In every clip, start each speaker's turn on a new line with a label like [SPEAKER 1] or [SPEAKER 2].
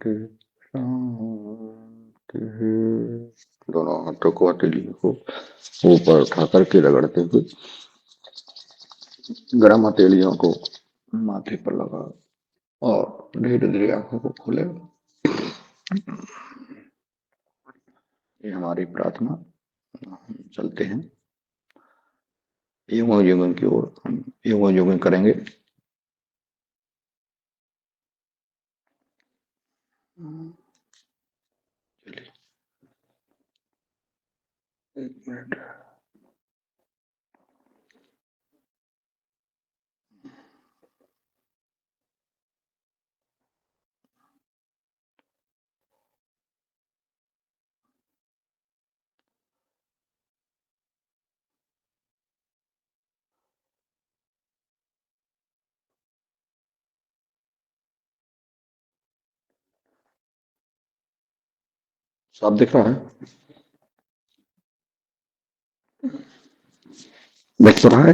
[SPEAKER 1] शांति शांति। दोनों हाथों को हथेलियों को ऊपर उठा करके रगड़ते हुए गर्म हथेलियों को माथे पर लगा और धीरे धीरे आंखों को खोले। ये हमारी प्रार्थना। हम चलते हैं योगा योगन की ओर। हम योगा योगन करेंगे। चलिए 1 मिनट। साफ दिख रहा है? दिख तो रहा है?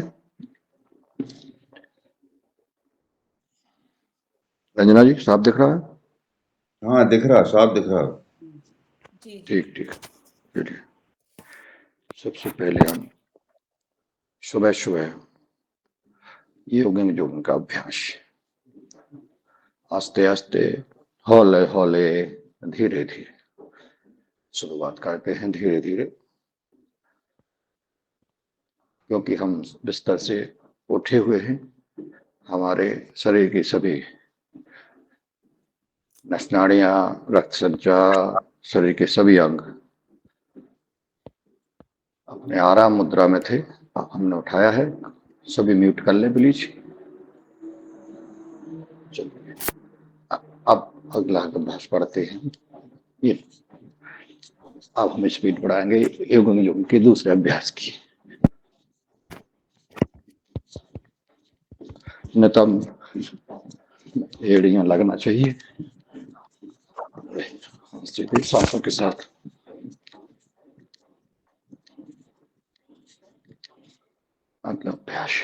[SPEAKER 1] रंजना जी साफ दिख रहा है?
[SPEAKER 2] हाँ दिख रहा, साफ दिख रहा।
[SPEAKER 1] ठीक ठीक। चलिए सबसे पहले हम सुबह सुबह योगिंग जोगिंग का अभ्यास आस्ते आस्ते हौले हौले धीरे धीरे शुरुआत करते हैं। धीरे धीरे क्योंकि हम बिस्तर से उठे हुए हैं, हमारे शरीर की सभी नस नाड़ियां, रक्त संचार, शरीर के सभी अंग अपने आराम मुद्रा में थे। अब हमने उठाया है। सभी म्यूट कर लें प्लीज। चलिए अब अगला अभ्यास पढ़ते हैं। ये अब हम स्पीड बढ़ाएंगे योग के दूसरे अभ्यास की। न्यूनतम एड़ियां लगना चाहिए सीधे सांसों के साथ। अगला अभ्यास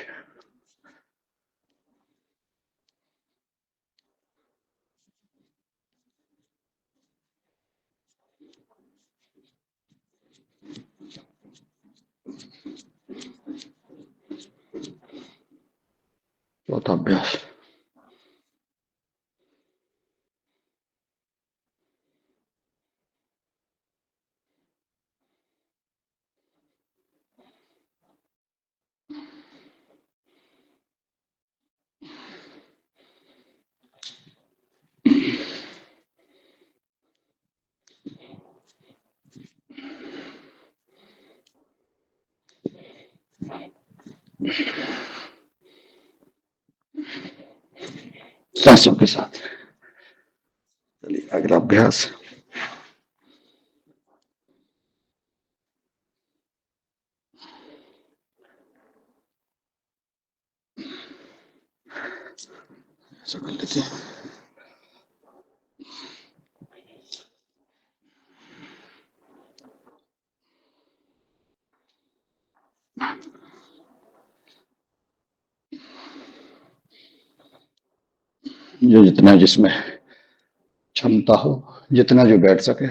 [SPEAKER 1] चौथा अभ्यास। सांसों के साथ। चलिए अगला अभ्यास। ऐसा कर लेते हैं। जो जितना जिसमें क्षमता हो, जितना जो बैठ सके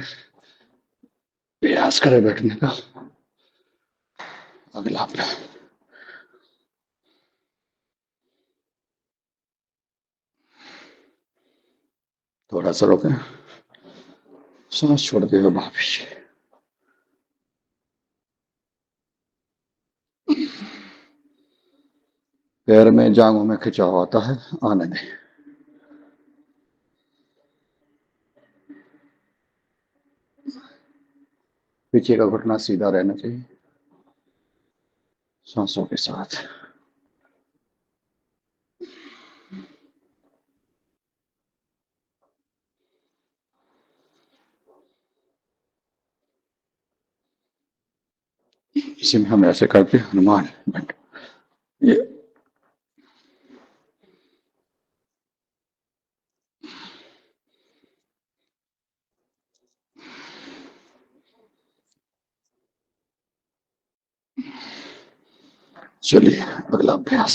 [SPEAKER 1] प्रयास करे बैठने का। अगला अभ्यास। थोड़ा सा रोकें, सांस छोड़ते हुए वापिस। पैर में जांघों में खिंचाव आता है, आने दें। पीछे का घुटना सीधा रहना चाहिए सांसों के साथ। इसी में हम ऐसे करके हनुमान ये चलिए अगला अभ्यास।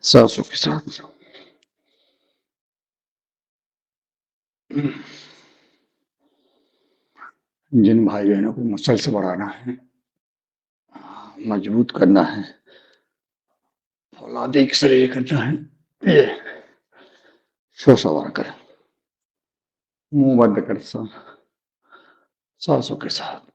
[SPEAKER 1] सांसों के साथ जिन भाई बहनों को मसल्स बढ़ाना है, मजबूत करना है, फौलादी शरीर करना है, ये सो सवार करें, मुंह बंद कर सांसों के साथ।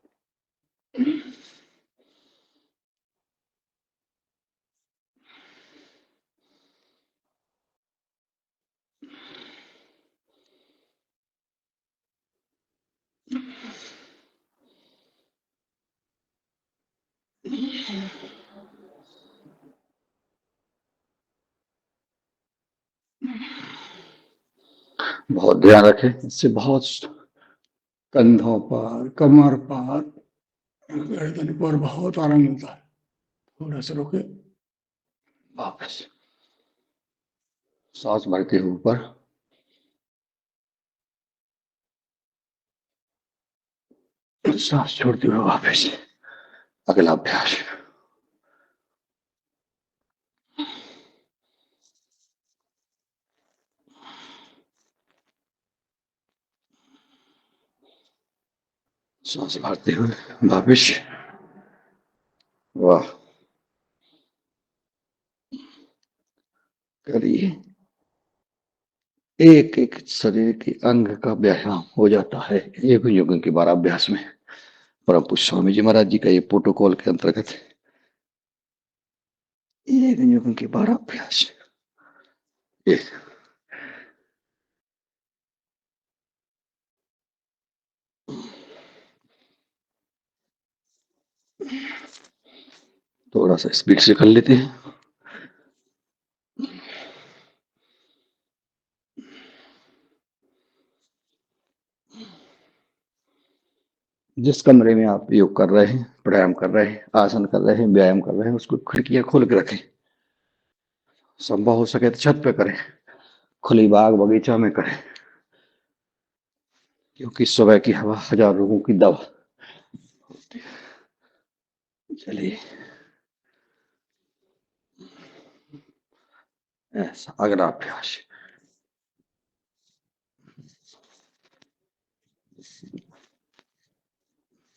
[SPEAKER 1] बहुत ध्यान रखें, इससे बहुत कंधों पर, कमर पर, गर्दन पर बहुत आराम मिलता है। थोड़ा सा रोके, वापस सांस भरते हुए ऊपर, सांस छोड़ते हुए वापस। अगला अभ्यास, सांस भरते हुए वापस। वाह, करिए। एक एक शरीर के अंग का व्यायाम हो जाता है एक योग के 12 अभ्यास में। परम पूज्य स्वामी जी महाराज जी का ये प्रोटोकॉल के अंतर्गत एक योग के 12 अभ्यास। थोड़ा सा स्पीड से कर लेते हैं। जिस कमरे में आप योग कर रहे हैं, प्राणायाम कर रहे हैं, आसन कर रहे हैं, व्यायाम कर रहे हैं, उसको खिड़कियां खोल के रखें। संभव हो सके तो छत पे करें, खुली बाग बगीचा में करें, क्योंकि सुबह की हवा हजार लोगों की दवा होती है। चलिए, ऐसा अगला अभ्यास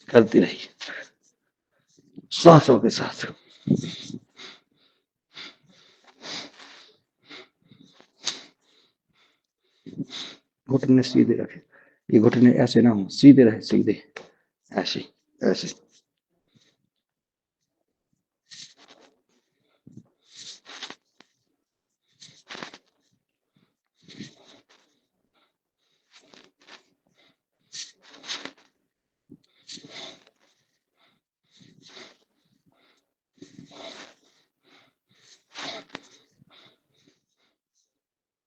[SPEAKER 1] करती रहिए सांसों के साथ। घुटने सीधे रखें, ये घुटने ऐसे ना हो, सीधे रहे, सीधे, ऐसे ऐसे।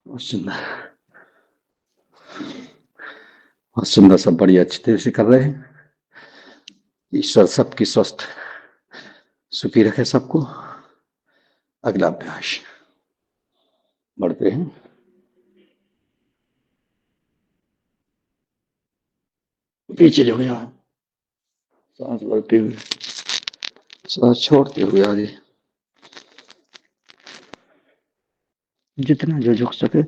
[SPEAKER 1] और सुंदर, और सुंदर, सब बड़ी अच्छी तरह से कर रहे हैं। ईश्वर सबकी स्वस्थ सुखी रखे सबको। अगला अभ्यास बढ़ते हैं। पीछे जो गया, सांस बढ़ते हुए, सांस छोड़ते हुए आगे, जितना जो झुक सके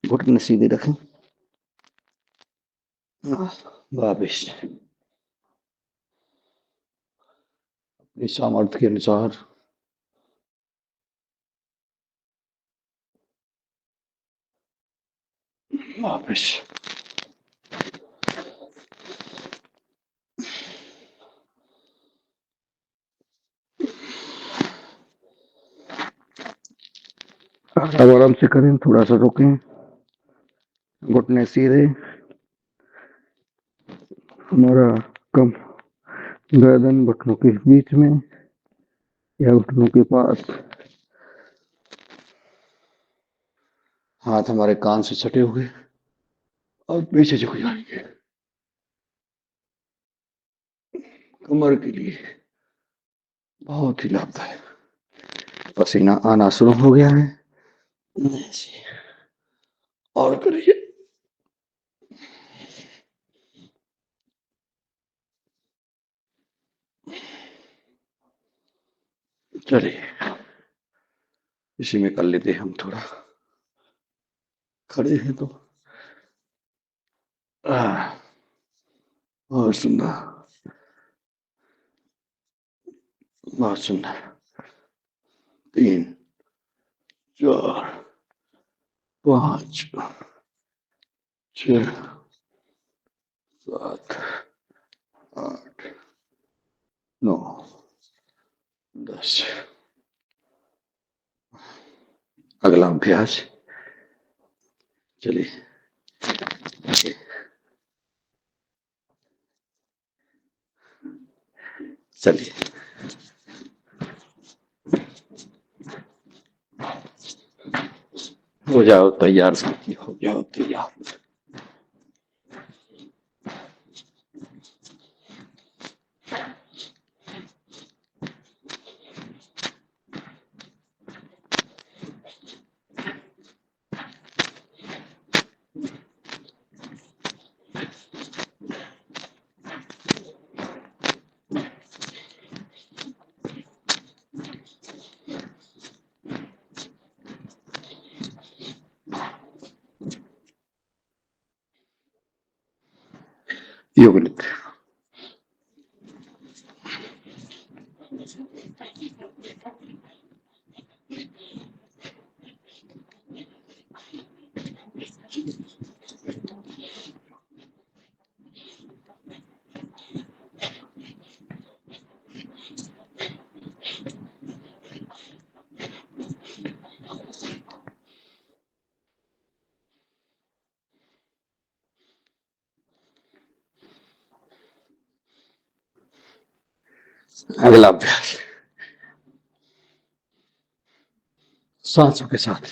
[SPEAKER 1] घुटने सीधे रखें। वापिस अपनी सामर्थ्य के अनुसार वापिस। आराम से करें, थोड़ा सा रोकें, घुटने सीधे, हमारा कम गर्दन घुटनों के बीच में या घुटनों के पास, हाथ हमारे कान से सटे हुए और पीछे झुक जाएंगे। कमर के लिए बहुत ही लाभदायक। पसीना आना शुरू हो गया है, और करिए। चलिए, इसी में कर लेते हैं हम थोड़ा, खड़े हैं तो। बहुत सुंदर, बहुत सुंदर। 3, 4, 5, 6, 7, 8, 9, 10। अगला अभ्यास, चलिए। चलिए, हो जाओ तैयार साथी, हो जाओ तैयार। योग निद्रा। अगला अभ्यास, सांसों के साथ।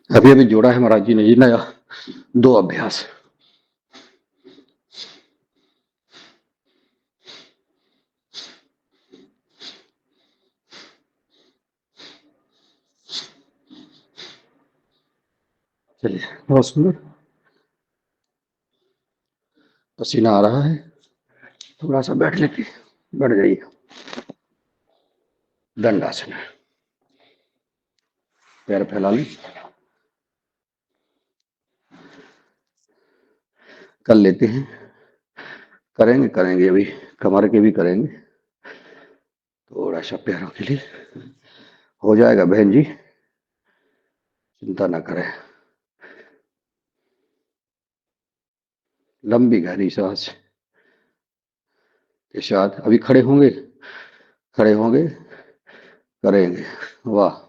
[SPEAKER 1] अभी अभी जोड़ा है महाराज जी ने ये नया 2 अभ्यास। चलिए, बहुत सुंदर। पसीना आ रहा है, थोड़ा सा बैठ लेते, बैठ जाइए। दंडासन, पैर फैला लें, कर लेते हैं। करेंगे करेंगे अभी कमर के भी करेंगे, थोड़ा सा पैरों के लिए हो जाएगा बहन जी, चिंता ना करें। लंबी गहरी सांस के साथ अभी खड़े होंगे, खड़े होंगे, करेंगे। वाह,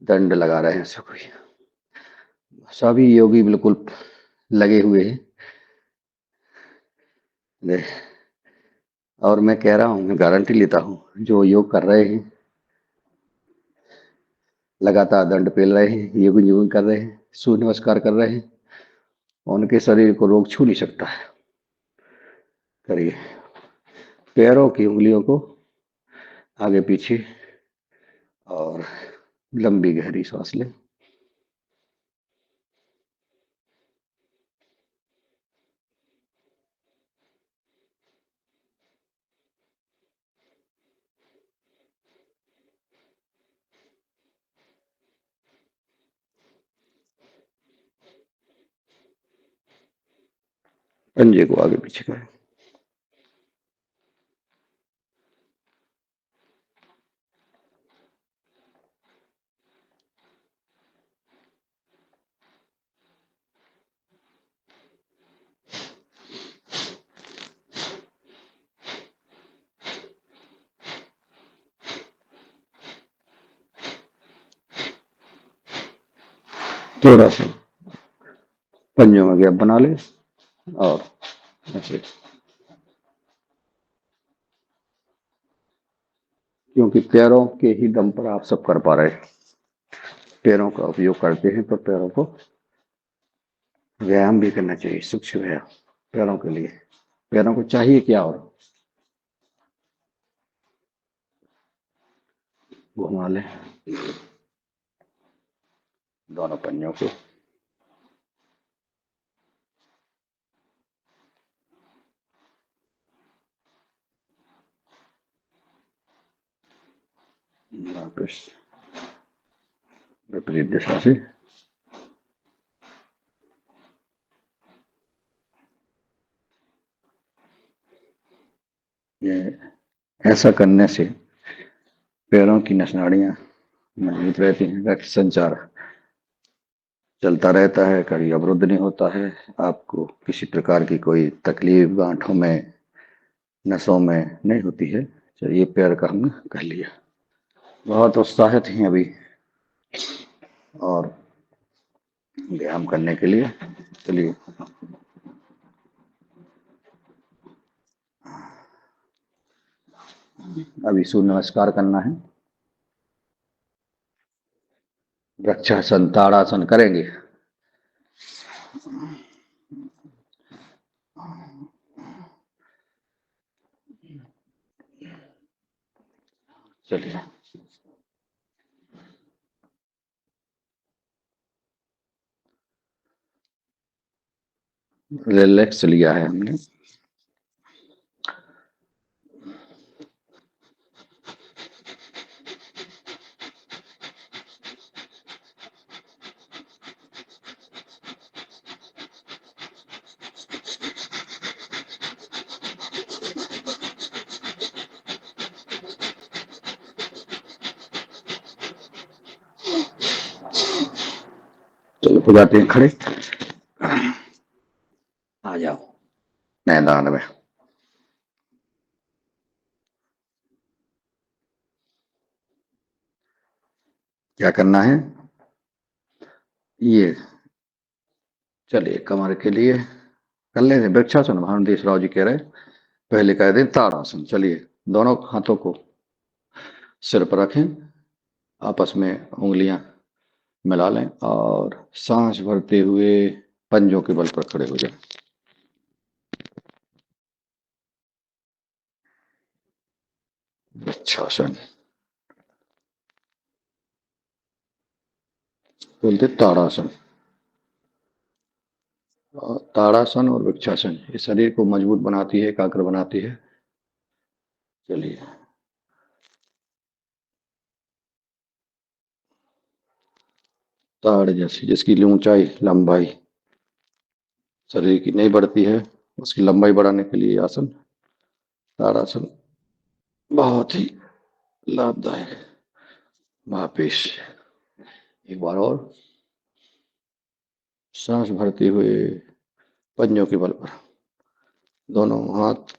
[SPEAKER 1] दंड लगा रहे हैं सभी, सभी योगी बिल्कुल लगे हुए हैं। और मैं कह रहा हूं, मैं गारंटी लेता हूं, जो योग कर रहे हैं, लगातार दंड पेल रहे हैं, योग योग कर रहे हैं, सूर्य नमस्कार कर रहे हैं, उनके शरीर को रोग छू नहीं सकता है। करिए, पैरों की उंगलियों को आगे पीछे, और लंबी गहरी सांस लें। पंजे को आगे पीछे करें। थोड़ा सा पंजों में गैप बना ले, और ऐसे, क्योंकि पैरों के ही दम पर आप सब कर पा रहे हैं। पैरों का उपयोग करते हैं तो पैरों को व्यायाम भी करना चाहिए, सूक्ष्म व्यायाम। पैरों के लिए। पैरों को चाहिए क्या और घुमा लें दोनों पंजों को। वापस विपरीत दिशा से। ये ऐसा करने से पैरों की नसनाड़ियां मजबूत रहती हैं, रक्त संचार चलता रहता है, कभी अवरुद्ध नहीं होता है। आपको किसी प्रकार की कोई तकलीफ गांठों में, नसों में नहीं होती है। चलिए, पैर का हमने कर लिया। बहुत उत्साहित हैं अभी और व्यायाम करने के लिए। चलिए, अभी सूर्य नमस्कार करना है। वृक्षासन, ताड़ासन करेंगे। चलिए, रिलैक्स लिया है हमने। चलो, हो जाते हैं खड़े। आ जाओ मैदान में। क्या करना है ये? चलिए, कमर के लिए कर लेते हैं वृक्षासन। भानुदेश राव जी कह रहे हैं पहले कह दें ताड़ासन। चलिए, दोनों हाथों को सिर पर रखें, आपस में उंगलियां मिला लें और सांस भरते हुए पंजों के बल पर खड़े हो जाएं। वृक्षासन बोलते ताड़ासन। और ताड़ासन और वृक्षासन ये शरीर को मजबूत बनाती है, एकाग्र बनाती है। चलिए, ताड़ जैसी जिसकी ऊंचाई लंबाई शरीर की नहीं बढ़ती है, उसकी लंबाई बढ़ाने के लिए आसन ताड़ासन बहुत ही लाभदायक है। वापिस एक बार और सांस भरते हुए पंजों के बल पर दोनों हाथ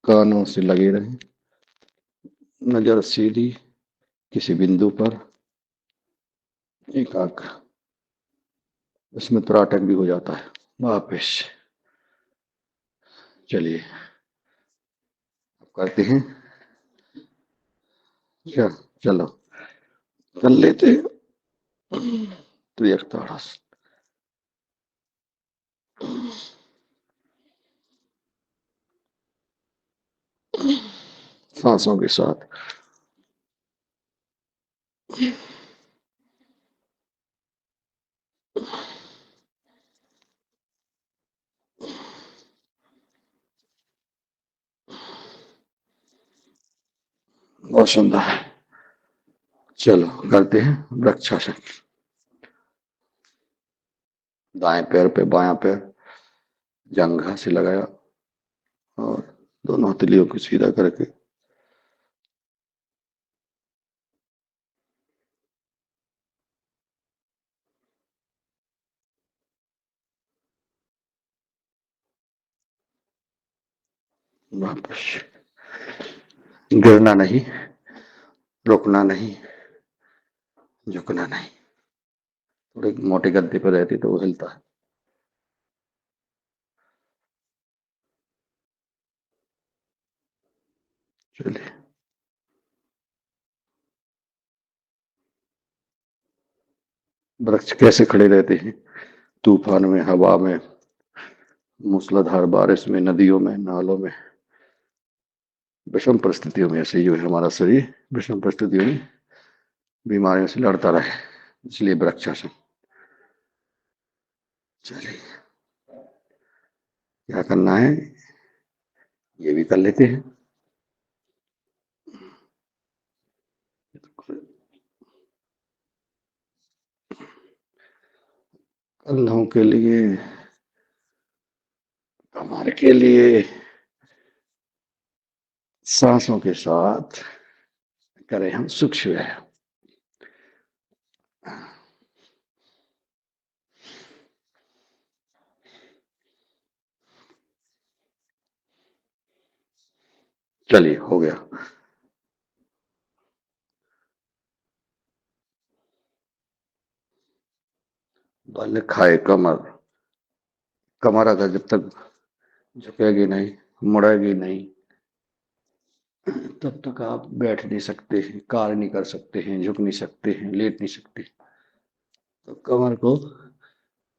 [SPEAKER 1] कानों से लगे रहें, नजर सीधी किसी बिंदु पर एकाग्र। इसमें त्राटक भी हो जाता है। वापिस चलिए, अब करते हैं क्या? चलो, कर लेते हैं त्रियक्ताड़ासन। सांसों के साथ बहुत सुंदर। चलो, करते हैं वृक्षासन। दाएं पैर पे बायां पैर जंघा से लगाया और दोनों हथेलियों को सीधा करके वापस। गिरना नहीं, रुकना नहीं, झुकना नहीं। थोड़े मोटे गद्दे पर रहती तो वो हिलता है। चलिए, वृक्ष कैसे खड़े रहते हैं? तूफान में, हवा में, मूसलाधार बारिश में, नदियों में, नालों में, विषम परिस्थितियों में ऐसे जो है हमारा शरीर विषम परिस्थितियों में बीमारियों से लड़ता रहे, इसलिए वृक्षासन। चलिए क्या करना है ये भी कर लेते हैं। कंधों के लिए, कमर के लिए सांसों के साथ करें हम सूक्ष्म व्यायाम। चलिए हो गया। बल खाए कमर, कमर अगर जब तक झुकेगी नहीं, मुड़ेगी नहीं, तब तक आप बैठ नहीं सकते हैं, कार्य नहीं कर सकते हैं, झुक नहीं सकते हैं, लेट नहीं सकते। तो कमर को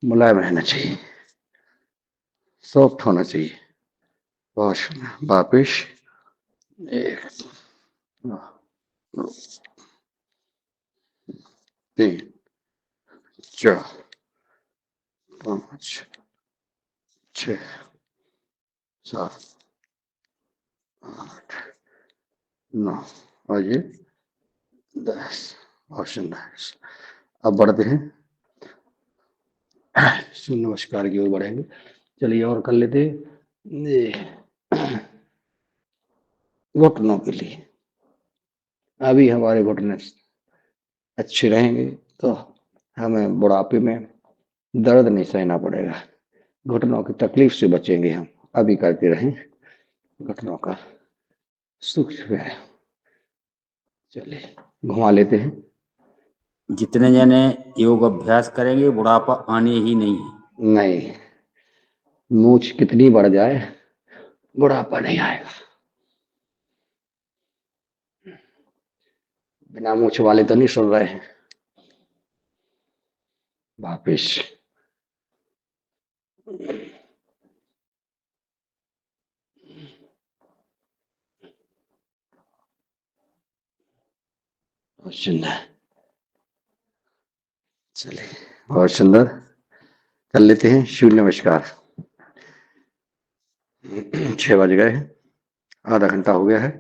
[SPEAKER 1] मुलायम रहना चाहिए, सॉफ्ट होना चाहिए। वापिस एक, दो, तीन, चार, पाँच, छः, सात, आठ, नौ और ये 10। ऑप्शन 10। अब बढ़ते हैं, सूर्य नमस्कार की ओर बढ़ेंगे। चलिए और कर लेते हैं ये घुटनों के लिए। अभी हमारे घुटने अच्छे रहेंगे तो हमें बुढ़ापे में दर्द नहीं सहना पड़ेगा, घुटनों की तकलीफ से बचेंगे हम। अभी करते रहें घुटनों का सूक्ष्म व्यायाम। चलिए घुमा लेते हैं।
[SPEAKER 3] जितने जने योग अभ्यास करेंगे बुढ़ापा आने ही नहीं है।
[SPEAKER 1] नहीं, मूछ कितनी बढ़ जाए बुढ़ापा नहीं आएगा। बिना मूछ वाले तो नहीं सुन रहे हैं। वापिस और सुंदर। चलिए और सुंदर कर लेते हैं सूर्य नमस्कार। 6 बज गए हैं, आधा घंटा हो गया है।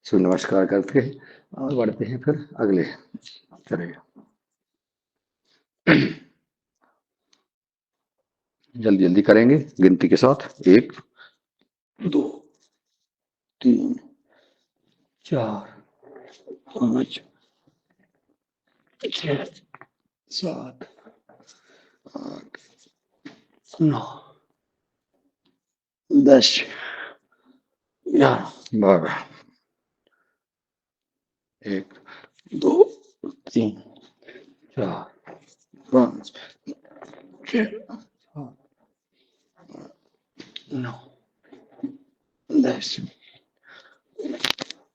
[SPEAKER 1] सूर्य नमस्कार करके और बढ़ते हैं फिर अगले। चलेगा जल्दी जल्दी करेंगे गिनती के साथ। 1 2 3 4 5 6 7 8 9 10 11 12। 1 2 3 4 5 6 7 9 10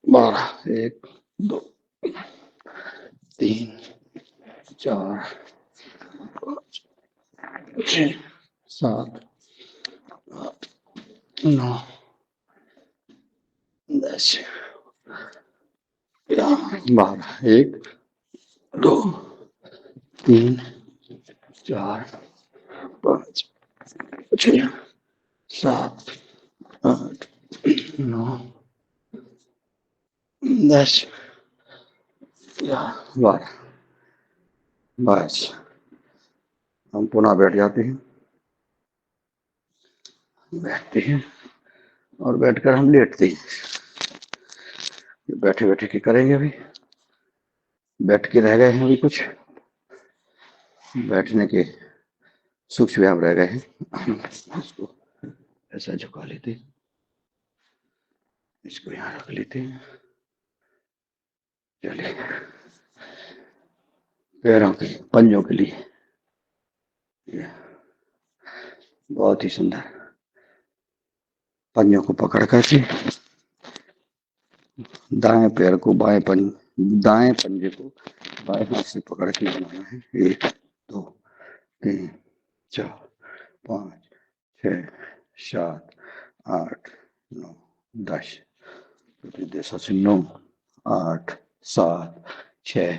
[SPEAKER 1] 12। 1 2 3 4 5 6 7 8 9 10 12। 1 2 3 4 5 6 7 8 9 10 12। बस हम पुनः बैठ जाते हैं, बैठते हैं और बैठकर हम लेटते हैं। बैठे बैठे के करेंगे। अभी बैठ के रह गए हैं, अभी कुछ बैठने के सूक्ष्म व्यायाम रह गए हैं। इसको ऐसा झुका लेते हैं, इसको यहाँ रख लेते हैं। चलिए पैरों के पंजों के लिए बहुत ही सुंदर पंजों को पकड़ करके दाएं पैर को दाएं पंजे को बाएं हाथ से पकड़ के बनाना है। 1 2 3 4 5 6 7 8 9 10 दिशा से 9 8 7 6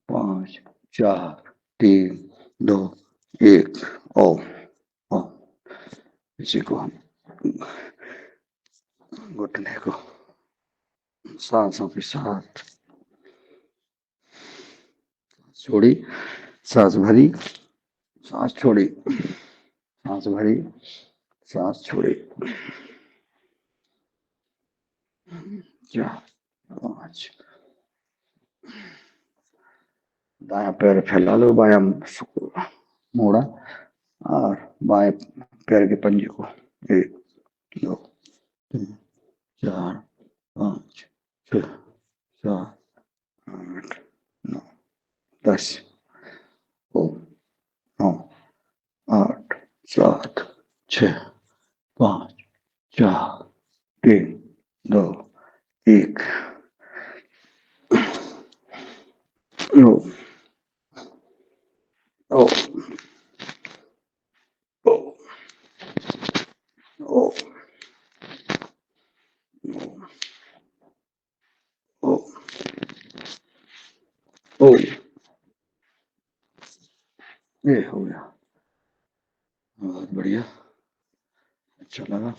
[SPEAKER 1] 5 4 3 2 1 ओ ओ इसी को हम घुटने को सांसों के साथ छोड़ी, सांस भरी, सांस छोड़ी, सांस भरी, सांस छोड़ी, 4 5 दायां पैर फैला लो, बायां मोड़ा और बाएं पैर के पंजे को 1 2 3 4 5 6 7 8 9 10 9 8 7 6 5 4 3 2 1 ओ ओ ओ ओ ओ ओ ये हो गया, बहुत बढ़िया, अच्छा लगा।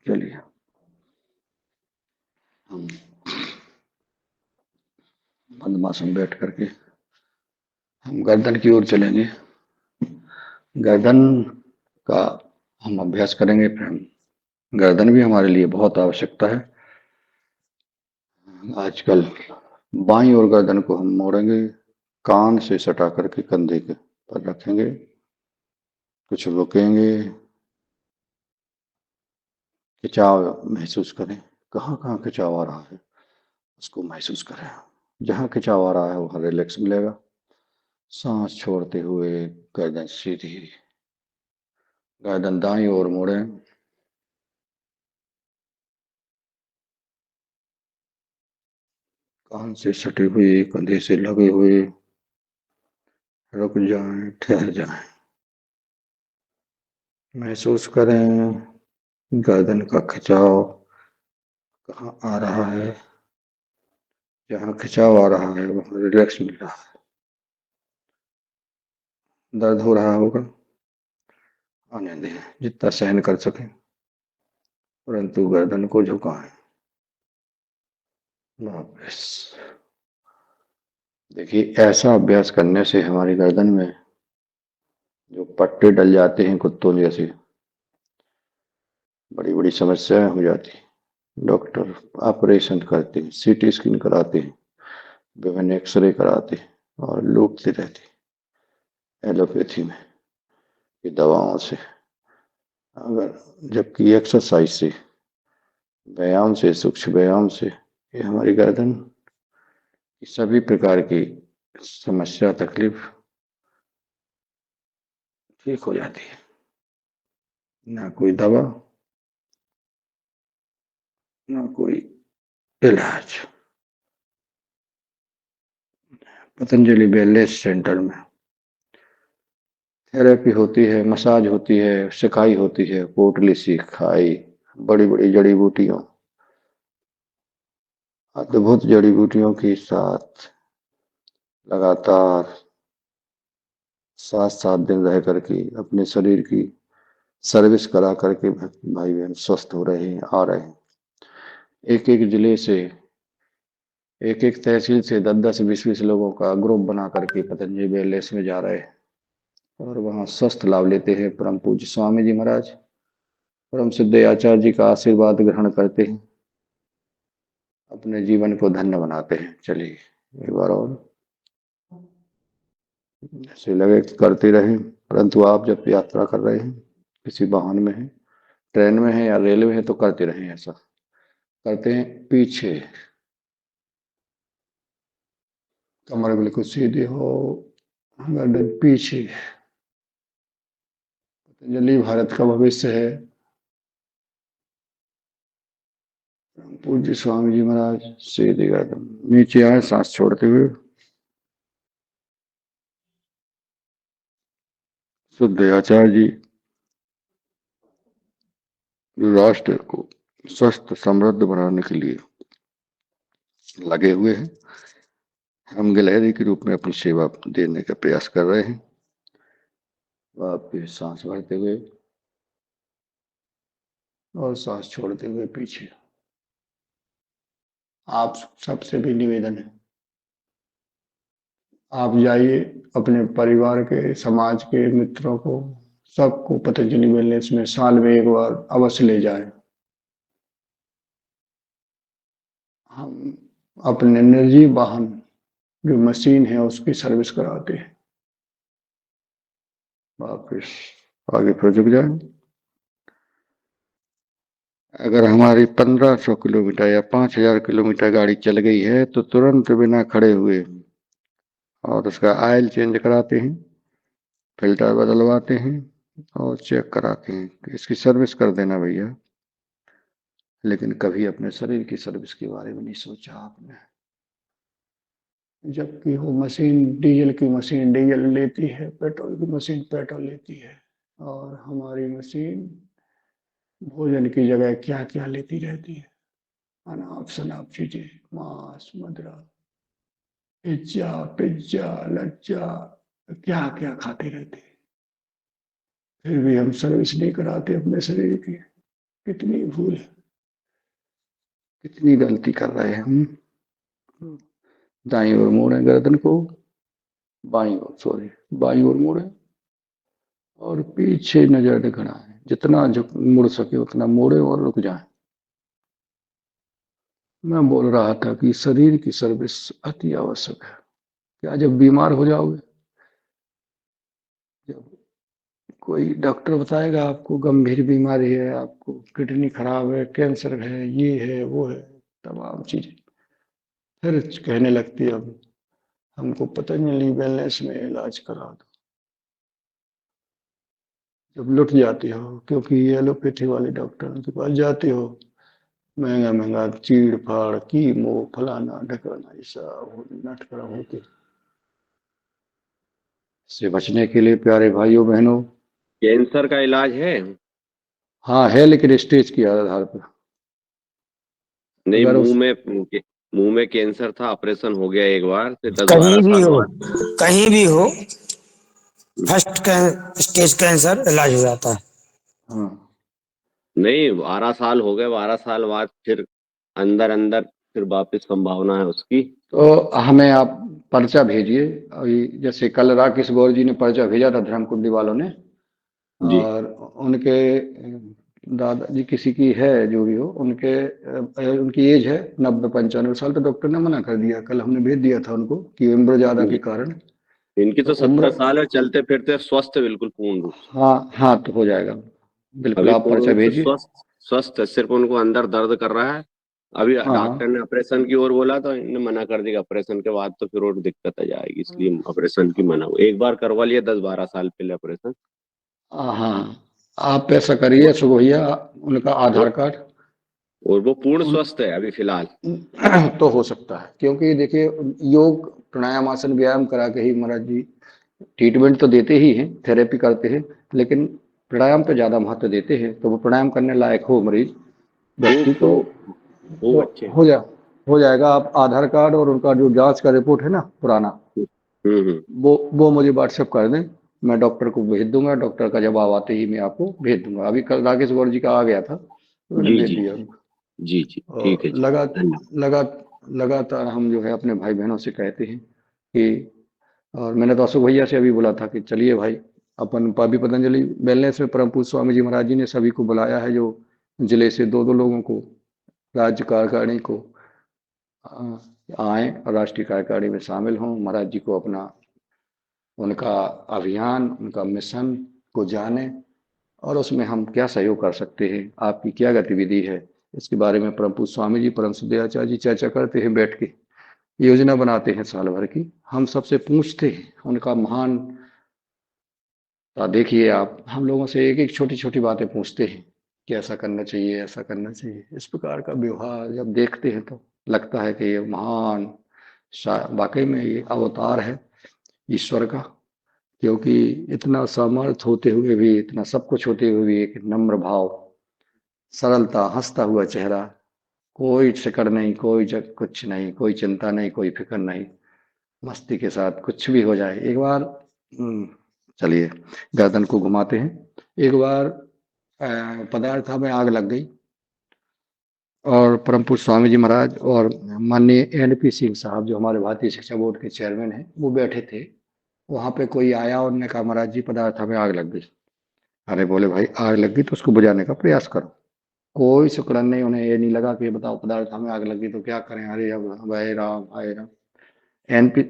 [SPEAKER 1] चलिए हम पद्मासन बैठ करके हम गर्दन की ओर चलेंगे। गर्दन का हम अभ्यास करेंगे, फिर हम गर्दन भी हमारे लिए बहुत आवश्यकता है। आजकल बाईं ओर गर्दन को हम मोड़ेंगे, कान से सटा करके कंधे के पर रखेंगे, कुछ रुकेंगे, खिंचाव महसूस करें, कहाँ कहाँ खिंचाव आ रहा है उसको महसूस करें, जहाँ खिंचाव आ रहा है वहाँ रिलैक्स मिलेगा। सांस छोड़ते हुए गर्दन सीधी, गर्दन दाईं ओर मोड़ें, कान से सटे हुए, कंधे से लगे हुए, रुक जाएं, ठहर जाएं, महसूस करें गर्दन का खिंचाव कहाँ आ रहा है, जहाँ खिंचाव आ रहा है वहाँ रिलैक्स मिल रहा है। दर्द हो रहा होगा, आने दें, जितना सहन कर सकें, परंतु गर्दन को झुकाएं। वापस देखिए, ऐसा अभ्यास करने से हमारी गर्दन में जो पट्टे डल जाते हैं कुत्तों जैसे, बड़ी बड़ी समस्याएं हो जाती हैं। डॉक्टर ऑपरेशन करते हैं, सीटी स्कैन कराते हैं, विभिन्न एक्सरे कराते हैं और लूटते रहते हैं एलोपैथी में ये दवाओं से। अगर जबकि एक्सरसाइज से, व्यायाम से, सूक्ष्म व्यायाम से ये हमारी गर्दन की सभी प्रकार की समस्या, तकलीफ ठीक हो जाती है। ना कोई दवा, ना कोई इलाज। पतंजलि वेलनेस सेंटर में थेरेपी होती है, मसाज होती है, सिकाई होती है, पोटली सिखाई, बड़ी बड़ी जड़ी बूटियों, अद्भुत जड़ी बूटियों के साथ लगातार 7 7 दिन रह करके अपने शरीर की सर्विस करा करके भाई बहन स्वस्थ हो रहे हैं, आ रहे हैं। एक एक जिले से, एक एक तहसील से 10 10 20 20 लोगों का ग्रुप बना करके पतंजलि वेलनेस में जा रहे हैं और वहां स्वस्थ लाभ लेते हैं। परम पूज्य स्वामी जी महाराज, परम सिद्ध आचार्य जी का आशीर्वाद ग्रहण करते हैं, अपने जीवन को धन्य बनाते हैं। चलिए एक बार और ऐसे लगे करते रहें, परंतु आप जब यात्रा कर रहे हैं, किसी वाहन में है, ट्रेन में है या रेलवे है, तो करते रहें। ऐसा करते हैं, पीछे कमर बिल्कुल सीधी हो, गर्दन पीछे। पतंजलि भारत का भविष्य है। पूज्य स्वामी जी महाराज सीधी गर्दन, नीचे आए, सांस छोड़ते हुए। शुद्ध आचार्य जी राष्ट्र को स्वस्थ समृद्ध बनाने के लिए लगे हुए हैं। हम गिलहरी के रूप में अपनी सेवा देने का प्रयास कर रहे हैं। वापिस सांस भरते हुए और सांस छोड़ते हुए पीछे। आप सबसे भी निवेदन है, आप जाइए अपने परिवार के, समाज के मित्रों को, सबको पतंजलि वेलनेस में साल में एक बार अवश्य ले जाएं। हम अपने निर्जीव वाहन जो मशीन है उसकी सर्विस कराते हैं। वापिस आगे फिर झुक जाए। अगर हमारी 1500 किलोमीटर या 5000 किलोमीटर गाड़ी चल गई है तो तुरंत बिना खड़े हुए और उसका ऑयल चेंज कराते हैं, फिल्टर बदलवाते हैं और चेक कराते हैं कि इसकी सर्विस कर देना भैया। लेकिन कभी अपने शरीर की सर्विस के बारे में नहीं सोचा आपने। जबकि वो मशीन डीजल की मशीन डीजल लेती है, पेट्रोल की मशीन पेट्रोल लेती है, और हमारी मशीन भोजन की जगह क्या क्या लेती रहती है, अनाप शनाप चीजें, मांस मदिरा, पिज्जा पिज्जा लज्जा, क्या क्या खाते रहते हैं। फिर भी हम सर्विस नहीं कराते अपने शरीर की। कितनी भूल है, कितनी गलती कर रहे हैं हम। दाईं ओर मोड़े गर्दन को, बाईं ओर सॉरी बाईं ओर मोड़े और पीछे नजर दिखाए। जितना झुक मुड़ सके उतना मोड़े और रुक जाए। मैं बोल रहा था कि शरीर की सर्विस अति आवश्यक है। क्या जब बीमार हो जाओगे, जब कोई डॉक्टर बताएगा आपको गंभीर बीमारी है, आपको किडनी खराब है, कैंसर है, ये है वो है, तमाम चीजें, फिर कहने लगती है अब हमको पतंजलि वेलनेस में इलाज करा दो। जब लुट जाती हो, क्योंकि एलोपैथी वाले डॉक्टरों के पास जाते हो, महंगा महंगा चीड़ फाड़ कीमो फलाना ढकाना ऐसा नटखड़ा होते। से बचने के लिए प्यारे भाइयों बहनों,
[SPEAKER 4] कैंसर का इलाज है?
[SPEAKER 1] हाँ है, लेकिन स्टेज के आधार पर।
[SPEAKER 4] नहीं,
[SPEAKER 1] अगर उस
[SPEAKER 4] मुंह में कैंसर था, ऑपरेशन हो गया एक बार, फिर 10-12
[SPEAKER 5] कहीं भी
[SPEAKER 4] साल
[SPEAKER 5] हो,
[SPEAKER 4] बाद
[SPEAKER 5] कहीं भी हो, फर्स्ट स्टेज कैंसर इलाज हो जाता है।
[SPEAKER 1] हाँ
[SPEAKER 4] नहीं, 12 साल हो गए, 12 साल बाद फिर अंदर अंदर फिर वापस संभावना है उसकी।
[SPEAKER 1] तो हमें आप पर्चा भेजिए। अभी जैसे कल राकेश गौर जी ने पर्चा भेजा था धर्मकुंडी वालों ने,
[SPEAKER 4] जी
[SPEAKER 1] और उनके दादाजी किसी की है, जो भी हो, उनकी एज है 90-95 साल। तो डॉक्टर ने मना कर दिया, कल हमने भेज दिया था उनको कि उम्र ज्यादा के कारण।
[SPEAKER 4] इनकी
[SPEAKER 1] तो
[SPEAKER 4] तो 70
[SPEAKER 1] उम्र,
[SPEAKER 4] साल है, चलते फिरते स्वस्थ है बिल्कुल पूर्ण रूप से।
[SPEAKER 1] हाँ हाँ तो हो जाएगा, बिल्कुल
[SPEAKER 4] अभी
[SPEAKER 1] आप
[SPEAKER 4] पूर्ण
[SPEAKER 1] पर्चा
[SPEAKER 4] रूप से
[SPEAKER 1] भेजिए।
[SPEAKER 4] स्वस्थ स्वस्थ है, सिर्फ उनको अंदर दर्द कर रहा है। अभी
[SPEAKER 1] हाँ
[SPEAKER 4] डॉक्टर
[SPEAKER 1] हाँ
[SPEAKER 4] ने ऑपरेशन की ओर बोला तो इन्होंने मना कर दिया। ऑपरेशन के बाद तो फिर और दिक्कत आ जाएगी, इसलिए ऑपरेशन की मना हुई। एक बार करवा लिया 10-12 साल पहले ऑपरेशन।
[SPEAKER 1] हाँ, आप ऐसा करिए सुबह, उनका
[SPEAKER 4] वो
[SPEAKER 1] आधार कार्ड
[SPEAKER 4] और वो पूर्ण
[SPEAKER 1] उन
[SPEAKER 4] स्वस्थ है अभी फिलहाल।
[SPEAKER 1] तो हो सकता है, क्योंकि देखिए योग प्राणायाम आसन व्यायाम करा के ही महाराज जी ट्रीटमेंट तो देते ही हैं, थेरेपी करते हैं, लेकिन प्राणायाम पे ज्यादा महत्व देते हैं। तो वो प्राणायाम करने लायक हो मरीज व्यक्ति
[SPEAKER 4] खूब खूब
[SPEAKER 1] तो
[SPEAKER 4] अच्छे।
[SPEAKER 1] हो जाएगा। आप आधार कार्ड और उनका जो जांच का रिपोर्ट है ना पुराना,
[SPEAKER 4] हम्म।
[SPEAKER 1] वो मुझे व्हाट्सएप कर दें, मैं डॉक्टर को भेज दूंगा। डॉक्टर का जवाब आते ही मैं आपको भेज दूंगा। अभी कल राकेश गौर जी का आ गया था तो मैंने
[SPEAKER 4] जी
[SPEAKER 1] भेज
[SPEAKER 4] जी
[SPEAKER 1] दिया
[SPEAKER 4] जी
[SPEAKER 1] उनको।
[SPEAKER 4] जी जी, ठीक
[SPEAKER 1] और
[SPEAKER 4] है जी, धन्यवाद।
[SPEAKER 1] लगातार हम जो है अपने भाई बहनों से कहते हैं कि, और मैंने तो अशोक भैया से अभी बोला था कि चलिए भाई, अपन अभी पतंजलि वेलनेस में परम पूज्य स्वामी जी महाराज जी ने सभी को बुलाया है, जो जिले से दो दो लोगों को, राज्य कार्यकारिणी को, आए और राष्ट्रीय कार्यकारिणी में शामिल हों। महाराज जी को अपना, उनका अभियान, उनका मिशन को जाने, और उसमें हम क्या सहयोग कर सकते हैं, आपकी क्या गतिविधि है, इसके बारे में परम पूज्य स्वामी जी, परम सुदयाचार्य जी चर्चा करते हैं, बैठ के योजना बनाते हैं साल भर की। हम सबसे पूछते हैं उनका महान, देखिए आप, हम लोगों से एक एक छोटी छोटी बातें पूछते हैं कि ऐसा करना चाहिए, ऐसा करना चाहिए। इस प्रकार का व्यवहार जब देखते हैं तो लगता है कि ये महान, वाकई में ये अवतार है ईश्वर का। क्योंकि इतना सामर्थ होते हुए भी, इतना सब कुछ होते हुए भी एक नम्र भाव, सरलता, हंसता हुआ चेहरा, कोई फिक्र नहीं, कुछ नहीं, कोई चिंता नहीं, कोई फिक्र नहीं, मस्ती के साथ कुछ भी हो जाए। एक बार चलिए गर्दन को घुमाते हैं। एक बार पदार्थ में आग लग गई और परम पूज्य स्वामी जी महाराज और माननीय NP सिंह साहब जो हमारे भारतीय शिक्षा बोर्ड के चेयरमैन हैं वो बैठे थे। वहां पे कोई आया और ने कहा महाराज जी पदार्थ में आग लग गई। अरे बोले भाई आग लग गई तो उसको बुझाने का प्रयास करो। कोई सुकड़न नहीं, उन्हें ये नहीं लगा कि बताओ पदार्थ में आग लग गई तो क्या करें, अरे अब हाय राम हाय राम।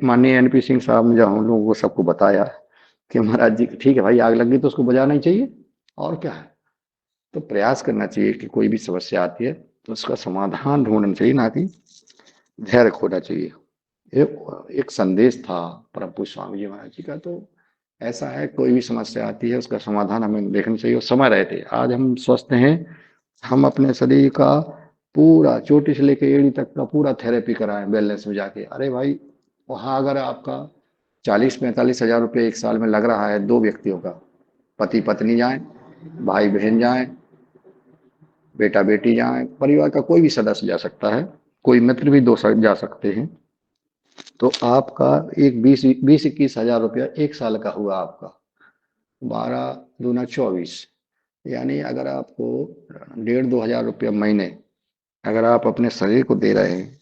[SPEAKER 1] माननीय NP सिंह साहब ने जब हम लोगों को सबको बताया कि महाराज जी ठीक है भाई आग लग गई तो उसको बुझाना ही चाहिए और क्या है। तो प्रयास करना चाहिए कि कोई भी समस्या आती है तो उसका समाधान ढूंढना चाहिए, ना कि धैर्य खोना चाहिए। एक संदेश था परम पूज्य स्वामी जी महाराज जी का। तो ऐसा है कोई भी समस्या आती है उसका समाधान हमें देखना चाहिए और समय रहते। आज हम स्वस्थ हैं, हम अपने शरीर का पूरा चोटी से लेकर एड़ी तक का पूरा थेरेपी कराएं वेलनेस में जाके। अरे भाई वहां अगर आपका 40-45 हजार रुपये एक साल में लग रहा है 2 व्यक्तियों का, पति पत्नी जाए, भाई बहन जाए, बेटा बेटी जाए, परिवार का कोई भी सदस्य जा सकता है, कोई मित्र भी जा सकते हैं। तो आपका एक 20-21 हजार रुपया एक साल का हुआ आपका, 12 दूना 24, यानी अगर आपको 1.5-2 हजार रुपया महीने अगर आप अपने शरीर को दे रहे हैं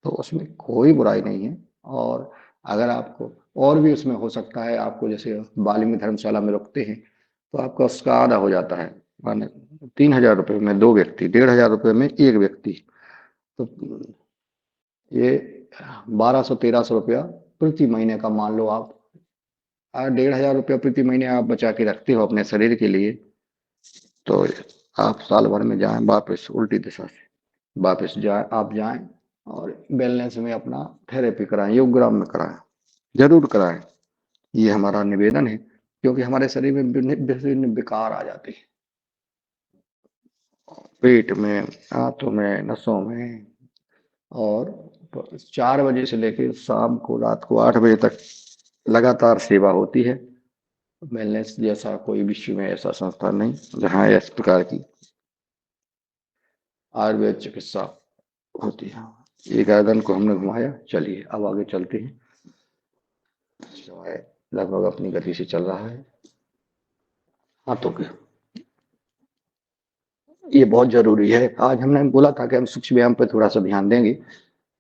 [SPEAKER 1] तो उसमें कोई बुराई नहीं है। और अगर आपको और भी उसमें हो सकता है, आपको जैसे बाली में धर्मशाला में रुकते हैं तो आपका उसका आधा हो जाता है, माने 3,000 रुपये में 2 व्यक्ति, 1,500 रुपये में 1 व्यक्ति, तो ये 1200-1300 रुपया प्रति महीने का मान लो आप। 1,500 रुपया प्रति महीने आप बचा के रखते हो अपने शरीर के लिए, तो आप साल भर में जाएं वापस उल्टी दिशा से वापस जाएं और बैलेंस में अपना थेरेपी कराएं, योगग्राम में कराएं, जरूर कराएं। ये हमारा निवेदन है, क्योंकि हमारे शरीर में विभिन्न विकार आ जाते हैं, पेट में, हाथों में, नसों में। और 4 बजे से लेकर शाम को रात को 8 बजे तक लगातार सेवा होती है। वेलनेस जैसा कोई विश्व में ऐसा संस्थान नहीं जहाँ इस प्रकार की आयुर्वेद चिकित्सा होती है। ये गर्दन को हमने घुमाया। चलिए अब आगे चलते हैं। लगभग अपनी गति से चल रहा है। हाथों के ये बहुत जरूरी है। आज हमने बोला था कि हम सूक्ष्म व्यायाम पर थोड़ा सा ध्यान देंगे,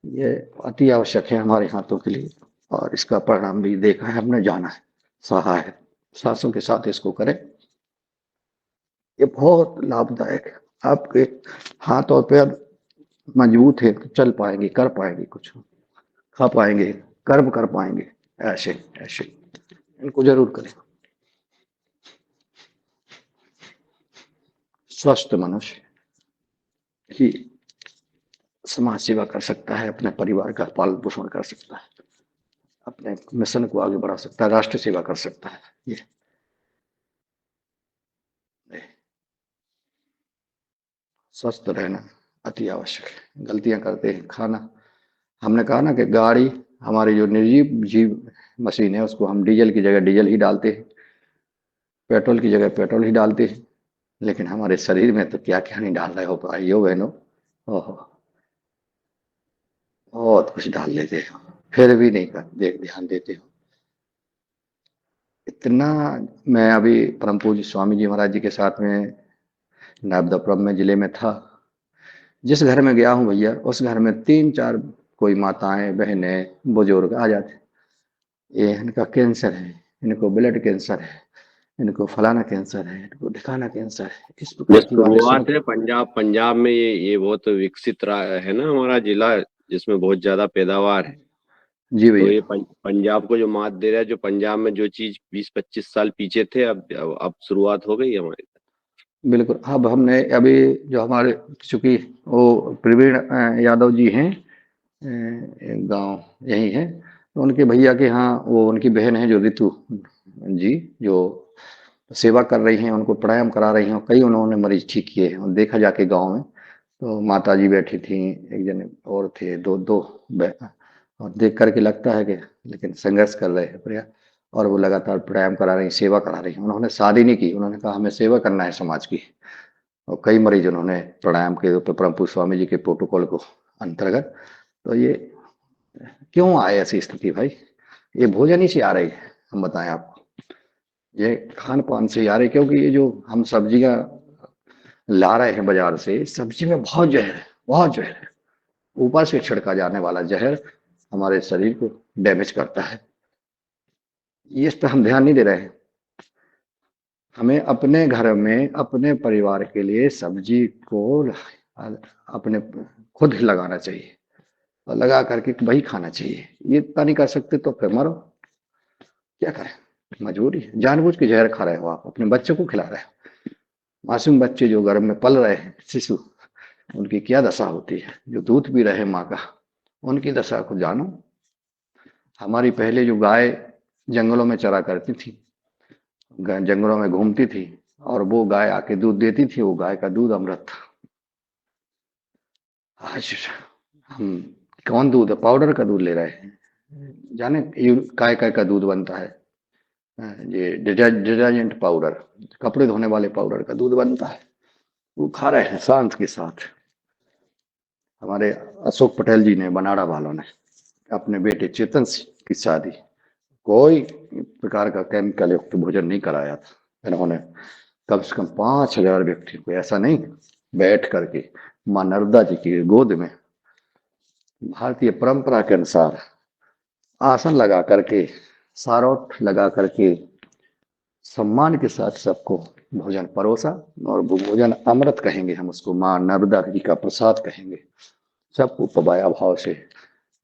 [SPEAKER 1] ये अति आवश्यक है हमारे हाथों के लिए और इसका परिणाम भी देखा है, हमने जाना है, सहा है। सांसों के साथ इसको करें, ये बहुत लाभदायक है। आपके हाथ और पैर मजबूत है तो चल पाएंगे, कर पाएंगे, कुछ खा पाएंगे, कर्म कर पाएंगे। ऐसे ऐसे इनको जरूर करें। स्वस्थ मनुष्य ही समाज सेवा कर सकता है, अपने परिवार का पालन पोषण कर सकता है, अपने मिशन को आगे बढ़ा सकता है, राष्ट्र सेवा कर सकता है। ये स्वस्थ रहना अति आवश्यक है। गलतियां करते हैं, खाना, हमने कहा ना कि गाड़ी हमारी जो निर्जीव जीव मशीन है उसको हम डीजल की जगह डीजल ही डालते हैं, पेट्रोल की जगह पेट्रोल ही डालते हैं, लेकिन हमारे शरीर में तो क्या क्या नहीं डाल रहे हो भाइयों बहनों। ओहो, बहुत कुछ डाल लेते हो, फिर भी नहीं ध्यान देते हो। इतना मैं अभी परम पूज्य स्वामी जी महाराज जी के साथ में नर्मदापुरम में जिले में था। जिस घर में गया हूँ भैया उस घर में 3-4 कोई माताएं बहनें बुजुर्ग आ जाते, ये इनका कैंसर है, इनको ब्लड कैंसर है, इनको फलाना कैंसर है, इनको ढिकाना कैंसर है, इस प्रकार की बातें
[SPEAKER 4] शुरुआत है पंजाब में ये बहुत विकसित रहा है ना हमारा जिला, जिसमें बहुत ज्यादा पैदावार है।
[SPEAKER 1] जी
[SPEAKER 4] तो
[SPEAKER 1] भैया,
[SPEAKER 4] ये पंजाब को जो मात दे रहा है, जो पंजाब में जो चीज 20-25 साल पीछे थे, अब शुरुआत हो गई हमारी।
[SPEAKER 1] बिल्कुल। अब हमने अभी जो हमारे चूंकि वो प्रवीण यादव जी हैं, गांव यही है, तो उनके भैया के यहाँ वो उनकी बहन है जो रितु जी, जो सेवा कर रही हैं, उनको प्राणायाम करा रही हैं, कई उन्होंने मरीज ठीक किए हैं। देखा जाके गांव में तो माता जी बैठी थी, एक जन और थे, दो और देख करके लगता है कि लेकिन संघर्ष कर रहे हैं प्रयास, और वो लगातार प्राणायाम करा रही, सेवा करा रही हैं। उन्होंने शादी नहीं की, उन्होंने कहा हमें सेवा करना है समाज की, और कई मरीज उन्होंने प्राणायाम के ऊपर परम पूज्य स्वामी जी के प्रोटोकॉल को अंतर्गत। तो ये क्यों आए ऐसी स्थिति भाई? ये भोजन ही से आ रही है, हम बताएं आपको, ये खान पान से आ रही, क्योंकि ये जो हम सब्जियां ला रहे हैं बाजार से, सब्जी में बहुत जहर है, बहुत जहर है। ऊपर से छिड़का जाने वाला जहर हमारे शरीर को डैमेज करता है। ये इस पर हम ध्यान नहीं दे रहे हैं। हमें अपने घर में अपने परिवार के लिए सब्जी को अपने खुद ही लगाना चाहिए और लगा करके वही खाना चाहिए। ये इतना नहीं कर सकते तो फिर मरो, क्या करें, मजबूरी है। जानबूझ के जहर खा रहे हो आप, अपने बच्चों को खिला रहे हो। मासूम बच्चे जो गर्भ में पल रहे हैं, शिशु, उनकी क्या दशा होती है, जो दूध पी रहे हैं माँ का, उनकी दशा को जानो। हमारी पहले जो गाय जंगलों में चरा करती थी, जंगलों में घूमती थी, और वो गाय आके दूध देती थी, वो गाय का दूध अमृत था। आज हम कौन दूध, पाउडर का दूध ले रहे हैं। जाने काय काय का दूध बनता है, ये डिटर्जेंट पाउडर, कपड़े धोने वाले पाउडर का दूध बनता है, वो खा रहे हैं शांत के साथ। हमारे अशोक पटेल जी ने, बनाड़ा वालों ने, अपने बेटे चेतन की शादी कोई प्रकार का केमिकल युक्त भोजन नहीं कराया था। इन्होंने कम से कम 5,000 व्यक्ति को, ऐसा नहीं, बैठ करके मां नर्मदा जी की गोद में भारतीय परंपरा के अनुसार आसन लगा करके, सारोट लगा करके सम्मान के साथ सबको भोजन परोसा। और वो भोजन अमृत कहेंगे हम उसको, मां नर्मदा जी का प्रसाद कहेंगे। सबको पबाया भाव से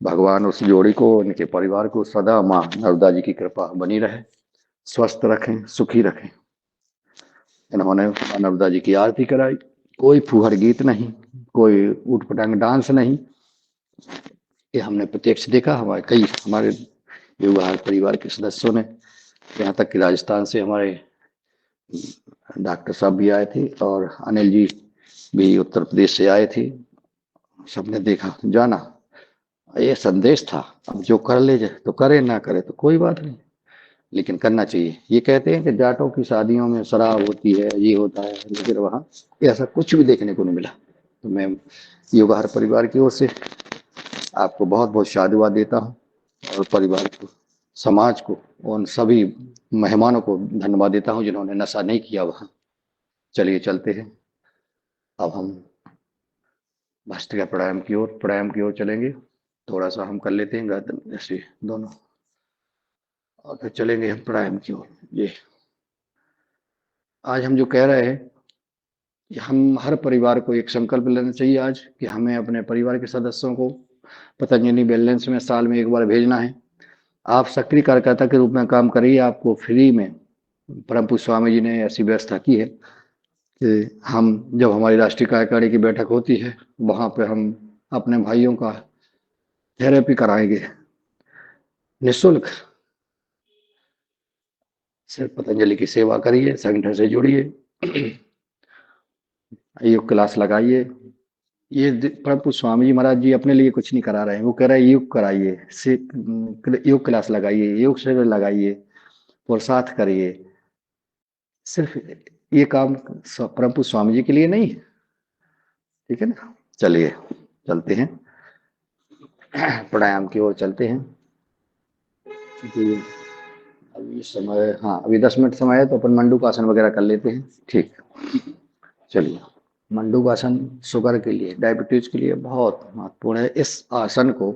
[SPEAKER 1] भगवान उस जोड़ी को, उनके परिवार को सदा मां नर्मदा जी की कृपा बनी रहे, स्वस्थ रखें, सुखी रखें। इन्होंने मां नर्मदा जी की आरती कराई, कोई फूहड़ गीत नहीं, कोई ऊट पटांग डांस नहीं। ये हमने प्रत्यक्ष देखा। हमारे युवहार परिवार के सदस्यों ने, यहाँ तक कि राजस्थान से हमारे डॉक्टर साहब भी आए थे और अनिल जी भी उत्तर प्रदेश से आए थे, सबने देखा, जाना। ये संदेश था। अब जो कर ले जाए तो करे, ना करे तो कोई बात नहीं, लेकिन करना चाहिए। ये कहते हैं कि जाटों की शादियों में शराब होती है, ये होता है, लेकिन वहाँ ऐसा कुछ भी देखने को नहीं मिला। तो मैं युवहार परिवार की ओर से आपको बहुत बहुत साधुवाद देता हूँ, और परिवार को, समाज को, उन सभी मेहमानों को धन्यवाद देता हूँ जिन्होंने नशा नहीं किया वहाँ। चलिए चलते हैं, अब हम भस्त्रिका प्राणायाम की ओर चलेंगे। थोड़ा सा हम कर लेते हैं गर्दन ऐसे दोनों, और फिर चलेंगे हम प्राणायाम की ओर। ये आज हम जो कह रहे हैं कि हम हर परिवार को एक संकल्प लेना चाहिए आज, कि हमें अपने परिवार के सदस्यों को पतंजलि वेलनेस में साल में एक बार भेजना है। आप सक्रिय कार्यकर्ता के रूप में काम करिए। आपको फ्री में परम पूज्य स्वामी जी ने ऐसी व्यवस्था की है कि हम, जब हमारी राष्ट्रीय कार्यकारिणी की बैठक होती है, वहां पे हम अपने भाइयों का थेरेपी कराएंगे निःशुल्क। सिर्फ पतंजलि की सेवा करिए, संगठन से जुड़िए, योग क्लास लगाइए। ये परम पूज्य स्वामी जी महाराज जी अपने लिए कुछ नहीं करा रहे हैं, वो कह रहे हैं योग कराइए, योग क्लास लगाइए, योग शिविर लगाइए, पुरुषार्थ करिए। सिर्फ ये काम परम पूज्य स्वामी जी के लिए नहीं, ठीक है ना। चलिए चलते हैं, प्राणायाम की ओर चलते हैं। क्योंकि अभी समय, हाँ अभी 10 मिनट समय है, तो अपन मंडूकासन वगैरह कर लेते हैं। ठीक, चलिए। मंडूकासन शुगर के लिए, डायबिटीज के लिए बहुत महत्वपूर्ण है। इस आसन को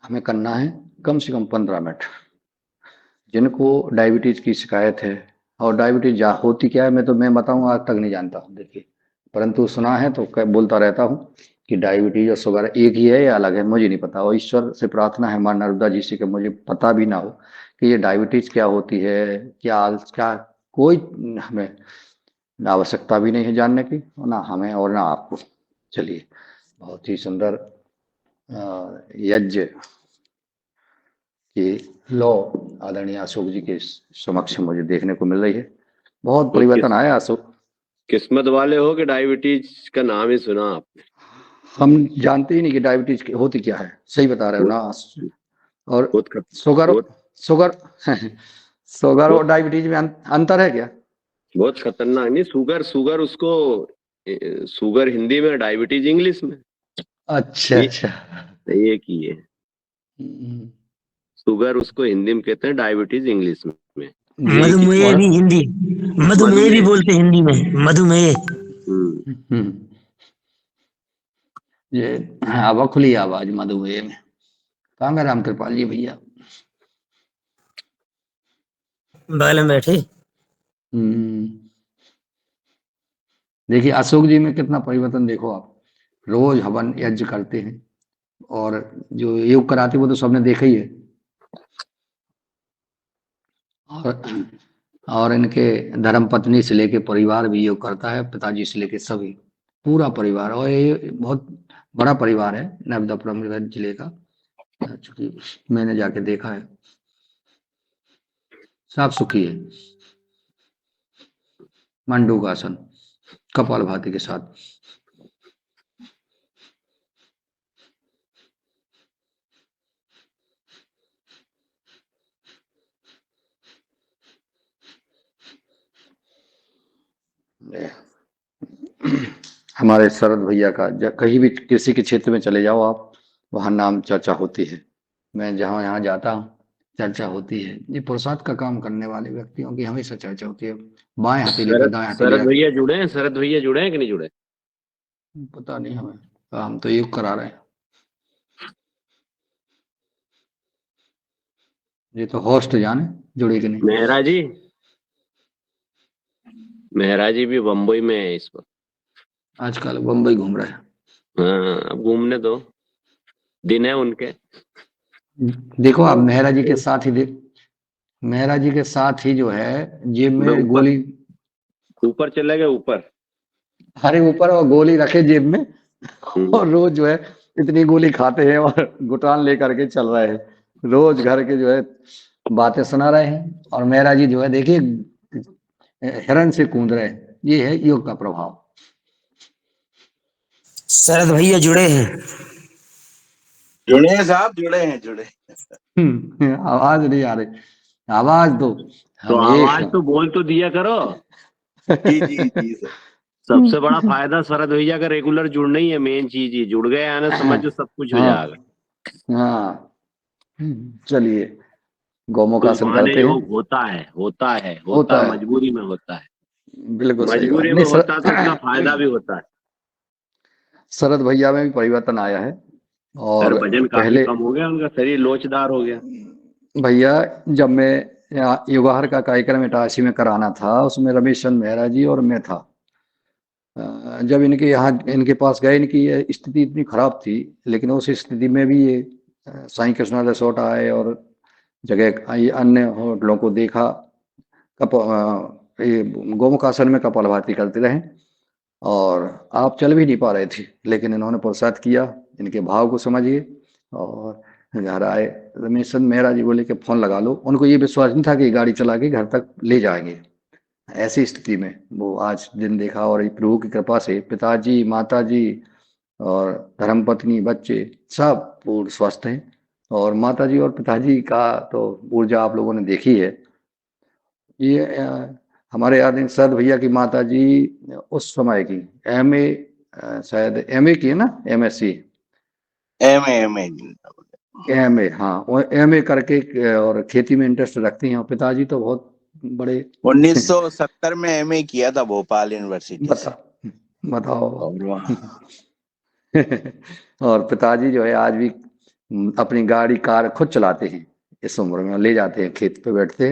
[SPEAKER 1] हमें करना है कम से कम 15 मिनट। जिनको डायबिटीज की शिकायत है, और डायबिटीज होती क्या है मैं बताऊं, आज तक नहीं जानता हूं, देखिए, परंतु सुना है तो बोलता रहता हूं कि डायबिटीज और शुगर एक ही है या अलग है, मुझे नहीं पता। और ईश्वर से प्रार्थना है मां नर्मदा जी से कि मुझे पता भी ना हो कि ये डायबिटीज क्या होती है, क्या कोई हमें आवश्यकता भी नहीं है जानने की, ना हमें और ना आपको। चलिए, बहुत ही सुंदर यज्ञ की लो आदरणीय अशोक जी के समक्ष मुझे देखने को मिल रही है। बहुत परिवर्तन आया अशोक।
[SPEAKER 4] किस्मत वाले हो कि डायबिटीज का नाम ही सुना आपने।
[SPEAKER 1] हम जानते ही नहीं कि डायबिटीज होती क्या है, सही बता रहे हो ना। और शुगर और डायबिटीज में अंतर है क्या?
[SPEAKER 4] बहुत खतरनाक। नहीं, शुगर शुगर उसको शुगर हिंदी में, डायबिटीज इंग्लिश में।
[SPEAKER 1] अच्छा
[SPEAKER 4] ये
[SPEAKER 1] अच्छा।
[SPEAKER 4] ये की है।
[SPEAKER 1] हम्म,
[SPEAKER 4] शुगर उसको हिंदी में कहते हैं, डायबिटीज इंग्लिश में।
[SPEAKER 1] ये कि
[SPEAKER 5] मधुमेह
[SPEAKER 1] और
[SPEAKER 5] भी हिंदी, मधुमेह भी
[SPEAKER 4] मधुमेह।
[SPEAKER 5] बोलते हिंदी में, मधुमेह।
[SPEAKER 4] हम्म।
[SPEAKER 1] ये हवा खुली आवाज मधुमेह में। कहाँ गए राम कृपाल जी भैया?
[SPEAKER 5] बगल में बैठे।
[SPEAKER 1] हम्म, देखिए अशोक जी में कितना परिवर्तन देखो आप। रोज हवन यज्ञ करते हैं, और जो योग कराते हैं वो तो सबने देखा ही है। और इनके धर्म पत्नी से लेके परिवार भी योग करता है, पिताजी से लेके सभी, पूरा परिवार। और ये बहुत बड़ा परिवार है नर्मदापुरम जिले का, चूंकि मैंने जाके देखा है, सब सुखी है। मंडूकासन कपालभाति के साथ। हमारे शरद भैया का कहीं भी किसी के क्षेत्र में चले जाओ आप, वहाँ नाम चर्चा होती है। मैं जहाँ यहाँ जाता हूँ चर्चा होती है। ये पुरुषार्थ का काम करने वाले व्यक्तियों की हमेशा चर्चा होती है। बाएं हथेली पे
[SPEAKER 4] शरद
[SPEAKER 1] दाएं हथेली
[SPEAKER 4] शरद
[SPEAKER 1] रख।
[SPEAKER 4] भैया जुड़े हैं, शरद भैया जुड़े हैं कि नहीं जुड़े?
[SPEAKER 1] पता नहीं हमें, हम तो योग करा रहे हैं। ये तो होस्ट जाने जुड़े कि नहीं।
[SPEAKER 4] मेहरा जी, मेहरा जी भी बम्बई में है इस वक्त।
[SPEAKER 1] आजकल बम्बई घूम रहे हैं।
[SPEAKER 4] हाँ, अब घूमने दो, दिन है उनके।
[SPEAKER 1] देखो आप मेहरा जी के साथ ही मेहरा जी के साथ ही जो है जेब
[SPEAKER 4] मैं
[SPEAKER 1] में
[SPEAKER 4] ऊपर,
[SPEAKER 1] गोली।
[SPEAKER 4] ऊपर चले गए ऊपर।
[SPEAKER 1] अरे ऊपर और गोली रखे जेब में,
[SPEAKER 4] हम्म।
[SPEAKER 1] और रोज जो है इतनी गोली खाते हैं और घुटान लेकर के चल रहे हैं। रोज घर के जो है बातें सुना रहे हैं, और मेहरा जी जो है देखिए हिरन से कूद रहे हैं। ये है योग का प्रभाव।
[SPEAKER 5] शरद भैया जुड़े हैं।
[SPEAKER 2] जुड़े हैं साहब, जुड़े हैं, जुड़े।
[SPEAKER 1] आवाज नहीं आ रही, आवाज दो।
[SPEAKER 4] तो
[SPEAKER 1] हम एक
[SPEAKER 4] आवाज
[SPEAKER 1] हैं।
[SPEAKER 4] तो बोल तो दिया करो।
[SPEAKER 2] जी जी जी सर।
[SPEAKER 4] सबसे बड़ा फायदा शरद भैया का रेगुलर जुड़ना ही है, मेन चीज ही। जुड़ गए आने, समझो सब कुछ हो
[SPEAKER 1] हाँ
[SPEAKER 4] जाएगा।
[SPEAKER 1] हाँ। चलिए
[SPEAKER 4] उस
[SPEAKER 1] गौमुखासन
[SPEAKER 4] बहाने
[SPEAKER 1] करते हैं।
[SPEAKER 4] योग होता है, होता है, होता
[SPEAKER 1] होता
[SPEAKER 4] है,
[SPEAKER 1] है,
[SPEAKER 4] मजबूरी में होता है।
[SPEAKER 1] बिल्कुल सही बात।
[SPEAKER 4] मजबूरी में
[SPEAKER 1] नहीं
[SPEAKER 4] होता है तो उसका फायदा भी होता है।
[SPEAKER 1] शरद भैया में भी परिवर्तन आया है।
[SPEAKER 4] सर
[SPEAKER 1] और
[SPEAKER 4] वजन काफी
[SPEAKER 1] पहले
[SPEAKER 4] कम हो गया, उनका शरीर लोचदार हो गया।
[SPEAKER 1] भैया, जब मैं युगाहर का कार्यक्रम इटारसी में कराना था, उसमें रमेश चंद्र मेहरा जी और मैं था। जब इनके यहाँ इनके पास गए, इनकी ये स्थिति इतनी खराब थी, लेकिन उस स्थिति में भी ये साईं कृष्णा रिसोर्ट आए और जगह अन्य होटलों को देखा। ये गोमुखासन में कपालभाति करते रहे, और आप चल भी नहीं पा रहे थे, लेकिन इन्होंने पुरुषार्थ किया, इनके भाव को समझिए, और घर आए। रमेश चंद्र मेहरा जी बोले कि फोन लगा लो। उनको ये विश्वास नहीं था कि गाड़ी चला के घर तक ले जाएंगे। ऐसी स्थिति में वो आज दिन देखा, और प्रभु की कृपा से पिताजी, माताजी और धर्मपत्नी, बच्चे सब पूर्ण स्वस्थ हैं। और माताजी और पिताजी का तो ऊर्जा आप लोगों ने देखी है। ये हमारे आदि सद भैया की माताजी उस समय की एमए, शायद एमए की है ना, एमएससी,
[SPEAKER 2] एम ए।
[SPEAKER 1] एमए, हाँ वो एमए करके और खेती में इंटरेस्ट रखती हैं। और पिताजी तो बहुत बड़े
[SPEAKER 2] 1970 में एमए किया था भोपाल यूनिवर्सिटी से।
[SPEAKER 1] बता बताओ।
[SPEAKER 2] और वहाँ
[SPEAKER 1] और पिताजी जो है आज भी अपनी गाड़ी कार खुद चलाते हैं। इस उम्र में ले जाते हैं, खेत पे बैठते,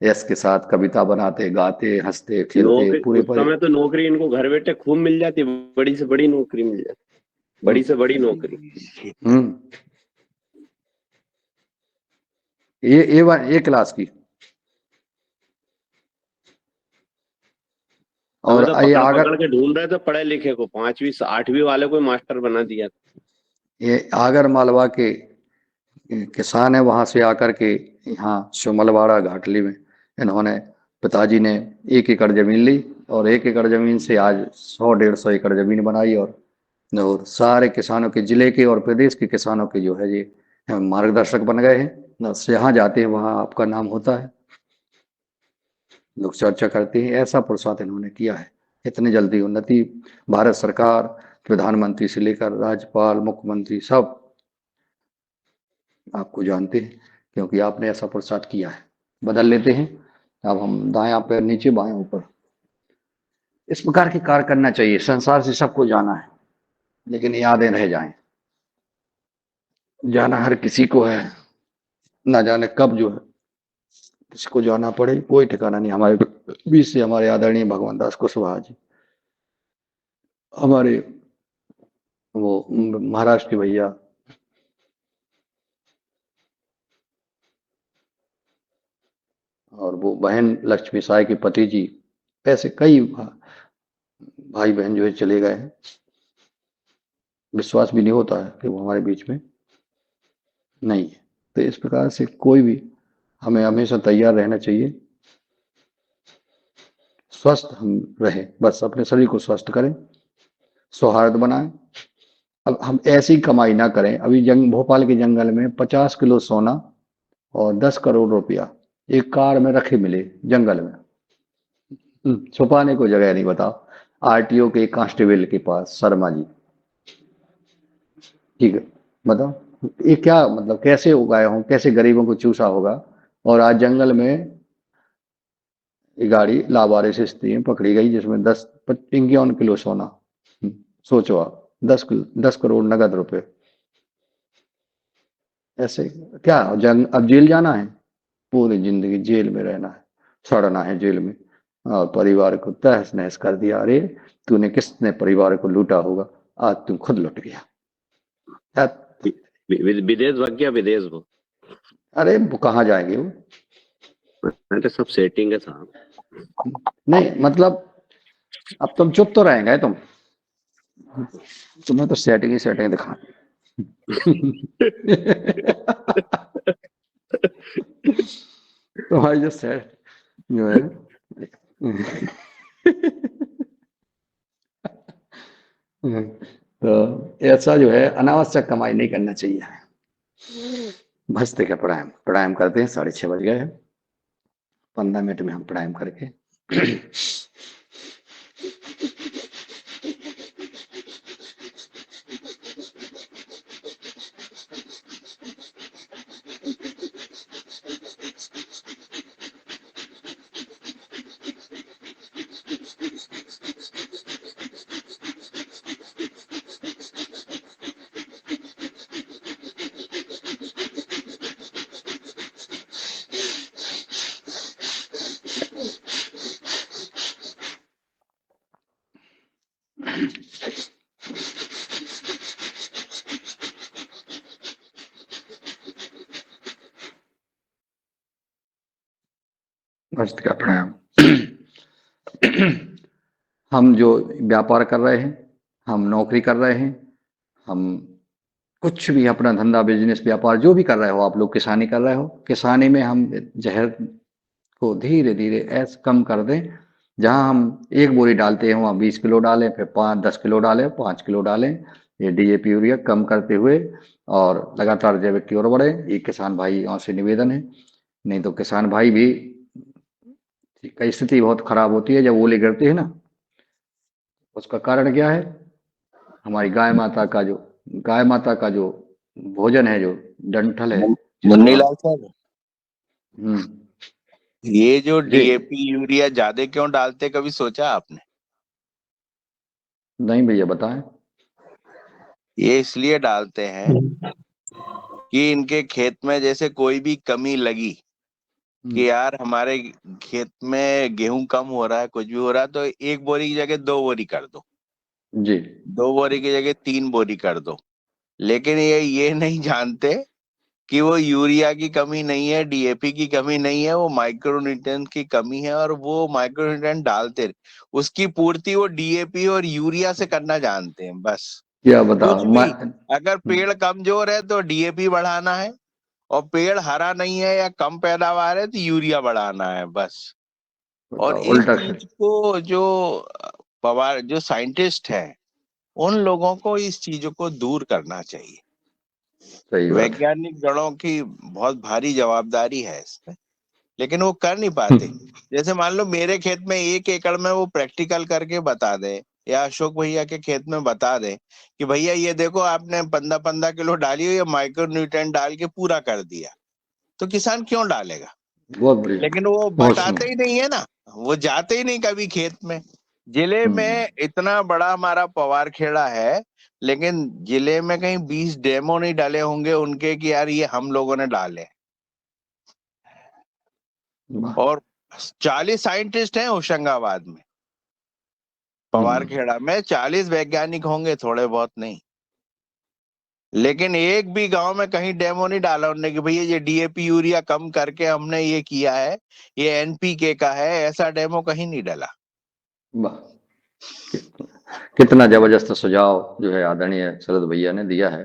[SPEAKER 1] यश के साथ कविता बनाते, गाते, हंसते खेलते
[SPEAKER 4] नौकरी
[SPEAKER 1] पूरे
[SPEAKER 4] उस
[SPEAKER 1] पर।
[SPEAKER 4] समय तो नौकरी इनको घर बैठे खूब मिल जाती, बड़ी से बड़ी नौकरी मिल जाती, बड़ी से बड़ी नौकरी।
[SPEAKER 1] हम्म, ए क्लास की।
[SPEAKER 4] हमें
[SPEAKER 1] और
[SPEAKER 4] तो
[SPEAKER 1] ये
[SPEAKER 4] पकड़
[SPEAKER 1] अगर
[SPEAKER 4] पकड़ के ढूंढ रहे थे पढ़े लिखे को, 5वीं 8वीं वाले को मास्टर बना दिया।
[SPEAKER 1] ये आगर मालवा के किसान है, वहां से आकर के यहाँ सुमलवाड़ा घाटली में इन्होंने, पिताजी ने 1 एकड़ जमीन ली, और 1 एकड़ जमीन से आज 100-150 एकड़ जमीन बनाई। और सारे किसानों के, जिले के और प्रदेश के किसानों के जो है ये मार्गदर्शक बन गए हैं। जहाँ जाते हैं वहाँ आपका नाम होता है। लोग चर्चा करते हैं, ऐसा पुरुषार्थ इन्होंने किया है। इतनी जल्दी उन्नति, भारत सरकार, प्रधानमंत्री से लेकर राज्यपाल, मुख्यमंत्री सब आपको जानते हैं, क्योंकि आपने ऐसा पुरुषार्थ किया है। बदल लेते हैं। अब हम दायां पैर नीचे, बाएं ऊपर, इस प्रकार के कार्य करना चाहिए। संसार से सबको जाना है, लेकिन यादें रह जाएं। जाना हर किसी को है, ना जाने कब जो है किसको जाना पड़े, कोई ठिकाना नहीं। हमारे बीच से हमारे आदरणीय भगवान दास कुशवाहा जी, हमारे वो महाराष्ट्र के भैया, और वो बहन लक्ष्मी साय के पति जी, ऐसे कई भाई बहन जो है चले गए हैं। विश्वास भी नहीं होता है कि वो हमारे बीच में नहीं है। तो इस प्रकार से कोई भी, हमें हमेशा तैयार रहना चाहिए। स्वस्थ हम रहे, बस अपने शरीर को स्वस्थ करें, सौहार्द बनाएं। अब हम ऐसी कमाई ना करें। अभी भोपाल के जंगल में 50 किलो सोना और 10 करोड़ रुपया एक कार में रखे मिले जंगल में। छुपाने को जगह नहीं। बताओ, आरटीओ के कांस्टेबल के पास, शर्मा जी, ठीक है, बताओ ये क्या मतलब, कैसे उगाए हों, कैसे गरीबों को चूसा होगा। और आज जंगल में ये गाड़ी लावारिस स्थिति में पकड़ी गई, जिसमें 51 किलो सोना। सोचो आप, 10 करोड़ नगद रुपए। ऐसे क्या अब जेल जाना है, पूरी जिंदगी जेल में रहना है, सड़ना है जेल में, और परिवार को तहस नहस कर दिया। अरे तूने, किसने परिवार को लूटा होगा, आज तू खुद लुट गया।
[SPEAKER 4] विदेश भाग गया, विदेश वो।
[SPEAKER 1] अरे वो कहाँ जाएंगे वो?
[SPEAKER 4] अरे सब सेटिंग है साहब।
[SPEAKER 1] नहीं मतलब, अब तुम चुप तो रहेंगे तुम, तुम्हें तो सेटिंग ही सेटिंग दिखा। तुम्हारी जो सेट जो है तो ऐसा जो है अनावश्यक कमाई नहीं करना चाहिए। भजते का प्राणायाम करते हैं। 6:30 बज गए हैं। 15 मिनट में हम प्राणायाम करके भजते का प्राणायाम। हम जो व्यापार कर रहे हैं, हम नौकरी कर रहे हैं, हम कुछ भी अपना धंधा, बिजनेस, व्यापार जो भी कर रहे हो, आप लोग किसानी कर रहे हो, किसानी में हम जहर को धीरे धीरे ऐसे कम कर दें। जहां हम 1 बोरी डालते हैं वहां 20 किलो डालें, फिर 10 किलो डालें, 5 किलो डालें। ये डीएपी यूरिया कम करते हुए और लगातार जैविक की ओर बढ़े, ये किसान भाइयों से निवेदन है। नहीं तो किसान भाई भी का स्थिति बहुत खराब होती है जब ओले गिरते हैं ना। उसका कारण क्या है? हमारी गाय माता का जो भोजन है, जो डंठल है,
[SPEAKER 2] मुन्नीलाल साहब,
[SPEAKER 1] हम्म,
[SPEAKER 2] ये जो
[SPEAKER 1] जी
[SPEAKER 2] डीएपी यूरिया ज्यादा क्यों डालते, कभी सोचा आपने?
[SPEAKER 1] नहीं भैया, बताएं।
[SPEAKER 2] ये इसलिए डालते हैं कि इनके खेत में जैसे कोई भी कमी लगी कि यार हमारे खेत में गेहूं कम हो रहा है, कुछ भी हो रहा है, तो 1 बोरी की जगह 2 बोरी कर दो,
[SPEAKER 1] जी
[SPEAKER 2] 2 बोरी की जगह 3 बोरी कर दो। लेकिन ये नहीं जानते कि वो यूरिया की कमी नहीं है, डीएपी की कमी नहीं है, वो माइक्रोन्यूट्रिएंट की कमी है। और वो माइक्रोन्यूट्रिएंट डालते, उसकी पूर्ति वो डीएपी और यूरिया से करना जानते हैं बस।
[SPEAKER 1] क्या बता
[SPEAKER 2] कुछ भी, अगर पेड़ कमजोर है तो डीएपी बढ़ाना है, और पेड़ हरा नहीं है या कम पैदावार है तो यूरिया बढ़ाना है बस। और इस
[SPEAKER 1] उल्टा
[SPEAKER 2] चीज को जो साइंटिस्ट है, उन लोगों को इस चीजों को दूर करना चाहिए।
[SPEAKER 1] सही बात है।
[SPEAKER 2] वैज्ञानिक गणों की बहुत भारी जवाबदारी है इसमें। लेकिन वो कर नहीं पाते। जैसे मान लो मेरे खेत में 1 एकड़ में वो प्रैक्टिकल करके बता दे, या अशोक भैया के खेत में बता दे कि भैया ये देखो आपने 15-15 किलो डाली हुई है, माइक्रो न्यूट्रिएंट डाल के पूरा कर दिया, तो किसान क्यों डालेगा?
[SPEAKER 1] बहुत बढ़िया,
[SPEAKER 2] लेकिन वो
[SPEAKER 1] बहुत
[SPEAKER 2] बताते ही नहीं है ना, वो जाते ही नहीं कभी खेत में। जिले में इतना बड़ा हमारा पवार खेड़ा है, लेकिन जिले में कहीं 20 डेमो नहीं डाले होंगे उनके कि यार ये हम लोगों ने डाले।
[SPEAKER 1] वाह।
[SPEAKER 2] और 40 साइंटिस्ट हैं होशंगाबाद में, पवार खेड़ा में 40 वैज्ञानिक होंगे, थोड़े बहुत नहीं। लेकिन एक भी गांव में कहीं डेमो नहीं डाला उन्होंने कि भैया ये डीएपी यूरिया कम करके हमने ये किया है, ये एनपीके का है, ऐसा डेमो कहीं नहीं डाला।
[SPEAKER 1] वाह, कितना जबरदस्त सुझाव जो है आदरणीय शरद भैया ने दिया है।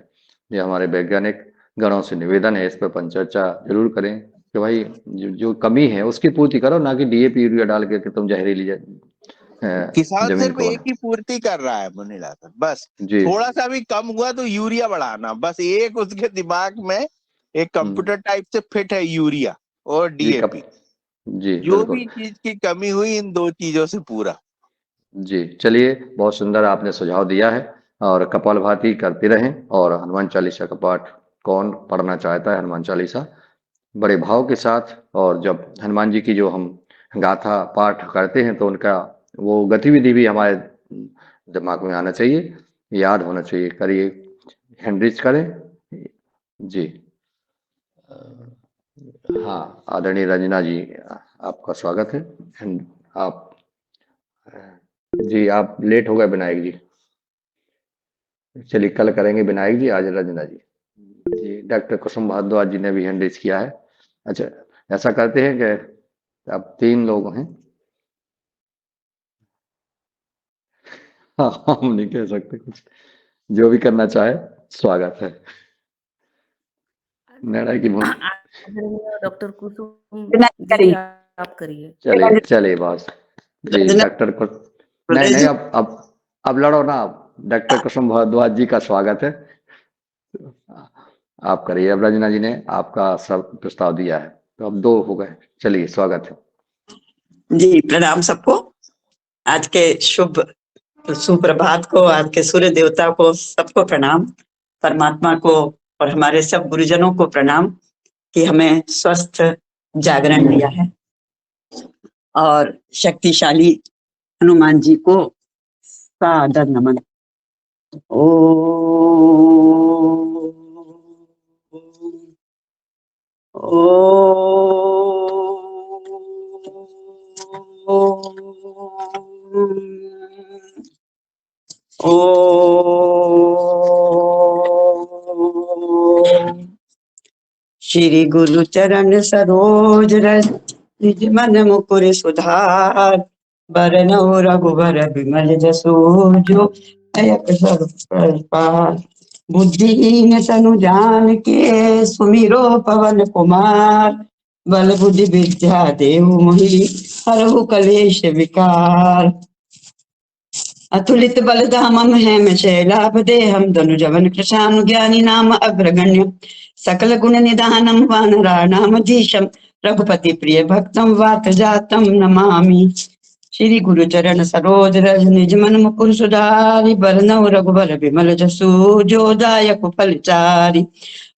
[SPEAKER 1] ये हमारे वैज्ञानिक गणों से निवेदन है, इस पर परिचर्चा जरूर करें कि भाई जो कमी है उसकी पूर्ति करो, ना कि डीएपी यूरिया डाल के कि तुम जहरीली
[SPEAKER 2] किसान
[SPEAKER 1] जमीन
[SPEAKER 2] सिर्फ
[SPEAKER 1] को
[SPEAKER 2] एक
[SPEAKER 1] बना।
[SPEAKER 2] ही पूर्ति कर रहा है मुनीलाल सर, बस
[SPEAKER 1] जी
[SPEAKER 2] थोड़ा सा भी कम हुआ तो यूरिया बढ़ाना, बस एक उसके दिमाग में एक कंप्यूटर टाइप से फिट है यूरिया और
[SPEAKER 1] जी
[SPEAKER 2] डीएपी।
[SPEAKER 1] जी
[SPEAKER 2] जो
[SPEAKER 1] बिल्कुल
[SPEAKER 2] भी चीज की कमी हुई इन 2 चीजों से पूरा।
[SPEAKER 1] जी। चलिए, बहुत सुंदर आपने सुझाव दिया है, और कपालभाति करते रहें। और हनुमान चालीसा का पाठ कौन पढ़ना चाहता है, हनुमान चालीसा बड़े भाव के साथ। और जब हनुमान जी की जो हम गाथा पाठ करते हैं तो उनका वो गतिविधि भी हमारे दिमाग में आना चाहिए, याद होना चाहिए। करिए, हैंड रेज करें जी। हाँ, आदरणीय रंजना जी, आपका स्वागत है। आप जी, आप लेट हो गए विनायक जी। चलिए, कल करेंगे विनायक जी, आज रंजना जी। जी, डॉक्टर कुसुम भारद्वाज जी ने भी हैंड रेज किया है। अच्छा, ऐसा करते हैं कि आप 3 लोग हैं। हाँ, हम नहीं कह सकते कुछ, जो भी करना चाहे स्वागत है। निर्णय की भूमि।
[SPEAKER 6] डॉक्टर कुसुम
[SPEAKER 7] रंजना
[SPEAKER 6] जी
[SPEAKER 7] करेंगे।
[SPEAKER 6] आप करिए।
[SPEAKER 1] चलिए चलिए बॉस जी।
[SPEAKER 7] रंजना
[SPEAKER 1] डॉक्टर को नहीं नहीं, अब लड़ो ना आप। डॉक्टर कुसुम भारद्वाज जी का स्वागत है, आप करिए। अब रंजना जी ने आपका सब प्रस्ताव दिया है, तो अब 2 हो गए। चलिए, स्वागत है।
[SPEAKER 7] जी, प्रणाम सबको। आज के शुभ सुप्रभात को, आज के सूर्य देवता को सबको प्रणाम, परमात्मा को और हमारे सब गुरुजनों को प्रणाम कि हमें स्वस्थ जागरण दिया है। और शक्तिशाली हनुमान जी को सादर नमन। श्री गुरु चरण सरोज रज निज मन मुकुर सुधार, बरनउँ रघुबर बिमल जसु जो अयक सब पार। बुद्धिहीन तनु जानिके सुमिरो पवन कुमार, बल बुद्धि विद्या देहु मोहि हरहु कलेश विकार। अतुलित बल धामम हेम शैलाभ देहम धनु जवन कृशानु ज्ञानी नाम अग्रगण्य, सकल गुण निधानम वानराणाम धीशम, रघुपति प्रिय भक्तम वात जातम नमामि। श्री गुरु चरण सरोज रज निज मन मुकुर सुधारि, बरनउँ रघुबर बिमल जसु जो दायक फलचारि।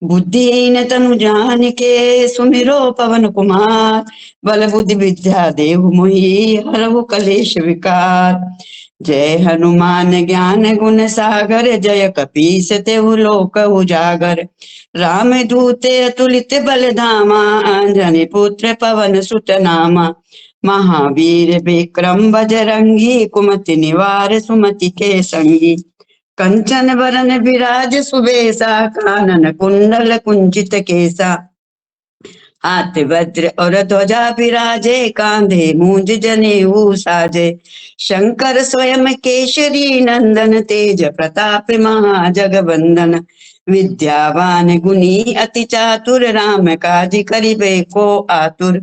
[SPEAKER 7] बुद्धिहीन तनु जानिके सुमिरो पवन कुमार, बल बुद्धि विद्या देहु मोहि हरहु कलेश विकार। जय हनुमान ज्ञान गुण सागर, जय कपीस तेहु लोक उजागर। राम दूते अतुलित बल धामा, अंजनी पुत्र पवन सुत नामा। महावीर विक्रम बजरंगी, कुमति निवार सुमति के संगी। कंचन वरन विराज सुबेसा, कानन कुंडल कुंचित केसा। हाथ वज्र और ध्वजा विराजे, कांधे मूंज जनेऊ साजे। शंकर स्वयं केशरी नंदन, तेज प्रताप महाजगवंदन। विद्यावान गुणी अति चातुर, राम काज करिबे को आतुर।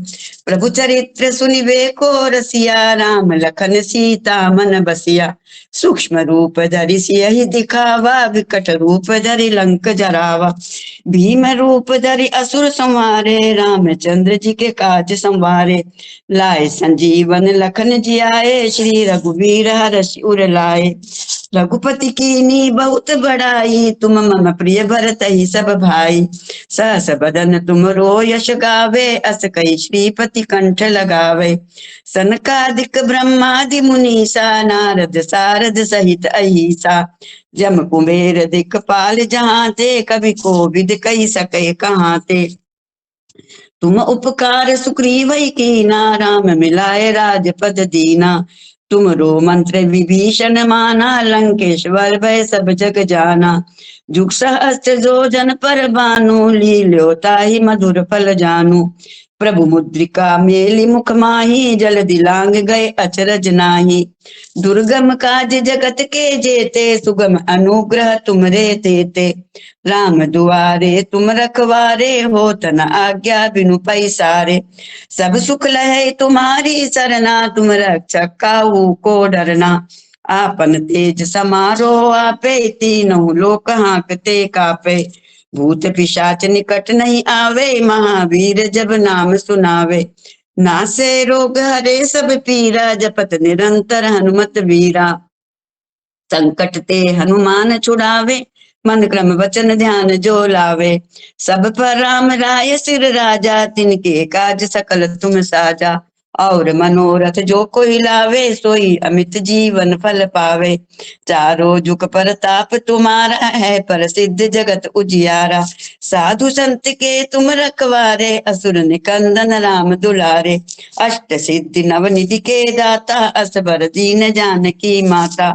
[SPEAKER 7] प्रभु चरित्र सुनिबे को रसिया, राम लखन सीता मन बसिया। सूक्ष्म रूप धरि सियहि दिखावा, विकट रूप धरि लंक जरावा। भीम रूप धरि असुर संहारे, रामचंद्र जी के काज संवारे। लाए संजीवन लखन जियाए, श्री रघुवीर हरषि उर लाए। रघुपति कीनी बहुत बड़ाई, तुम मम प्रिय भरत ही सब भाई। सहस बदन तुम रो यश गावे, अस कई श्रीपति कंठ लगावे। सनकादिक ब्रह्मादि मुनीसा, नारद सारद सहित अहिसा। जम कुबेर दिखपाल जहाँ ते, कवि कोविद कही सके कहाँ ते। तुम उपकार सुग्रीव कीना, राम मिलाए राजपद दीना। तुम रो मंत्र विभीषण माना, लंकेश्वर भय सब जग जाना। जुग सहस्त्र जो जन पर बानु, लील्यो ताहि मधुर फल जानू। प्रभु मुद्रिका मेली मुख माही, जल दिलांग गए अचरज नाही। दुर्गम काज जगत के जेते, सुगम अनुग्रह तुमरे तेते। राम दुआरे तुम रखवारे, होत न आज्ञा बिनु पैसारे। सब सुख लहे तुम्हारी सरना, तुम रक्षक काहू को डरना। आपन तेज समारो आपे, तीनों लोक हांकते कापे। भूत पिशाच निकट नहीं आवे, महावीर जब नाम सुनावे। नासे रोग हरे सब पीरा, जपत निरंतर हनुमत वीरा। संकट ते हनुमान छुड़ावे, मन क्रम वचन ध्यान जो लावे। सब पर राम राय सिर राजा, तिनके काज सकल तुम साजा। और मनोरथ जो कोई लावे, सोई अमित जीवन फल पावे। चारों जुग परताप तुम्हारा है, प्रसिद्ध जगत उजियारा। साधु संत के तुम रखवारे, असुर निकंदन राम दुलारे। अष्ट सिद्धि नवनिधि के दाता, असबर दीन जानकी माता।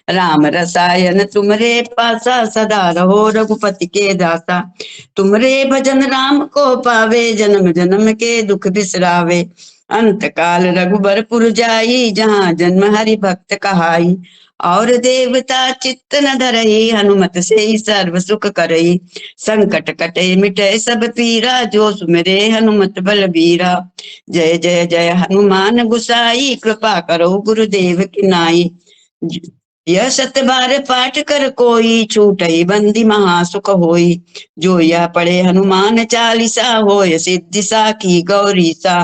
[SPEAKER 7] राम रसायन तुमरे पासा, सदा रहो रघुपति के दासा। तुमरे भजन राम को पावे, जन्म जन्म के दुख बिसरावे। अंत काल रघुबरपुर जाई, जहाँ जन्म हरि भक्त कहाई। और देवता चित्त न धरई, हनुमत से ही सर्व सुख करई। संकट कटे मिटे सब पीरा, जो सुमिरे हनुमत बलबीरा। जय जय जय हनुमान गुसाई, कृपा करो गुरुदेव की नाई। यह सत बार पाठ कर कोई, छूटई बंदी महासुख होई। जो यह पढ़े हनुमान चालीसा, होय सिद्धि साखी गौरी सा।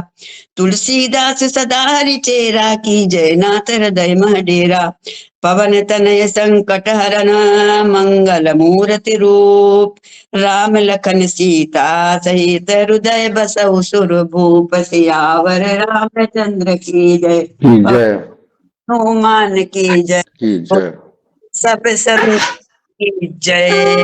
[SPEAKER 7] तुलसीदास सदा हरि चेरा, की जय नाथ हृदय मह डेरा। पवन तनय संकट हरन, मंगल मूर्ति रूप। राम लखन सीता सहित हृदय बसहु सुर भूप। सियावर रामचंद्र की जय,
[SPEAKER 1] जय
[SPEAKER 7] हनुमान की जय,
[SPEAKER 1] की जय।
[SPEAKER 7] सब संत की जय।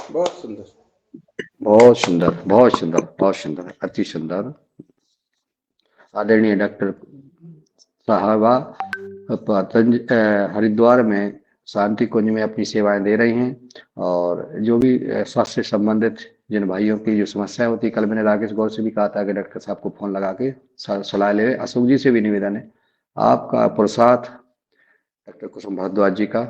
[SPEAKER 1] बहुत सुंदर, बहुत सुंदर, बहुत सुंदर, बहुत सुंदर, अति सुंदर। आदरणीय डॉक्टर साहबा हरिद्वार में शांति कुंज में अपनी सेवाएं दे रही हैं। और जो भी स्वास्थ्य से संबंधित जिन भाइयों की जो समस्या होती है, कल मैंने राकेश गौर से भी कहा था कि डॉक्टर साहब को फोन लगा के सलाह ले। अशोक जी से भी निवेदन है, आपका पुरुषार्थ डॉक्टर कुसुम भारद्वाज जी का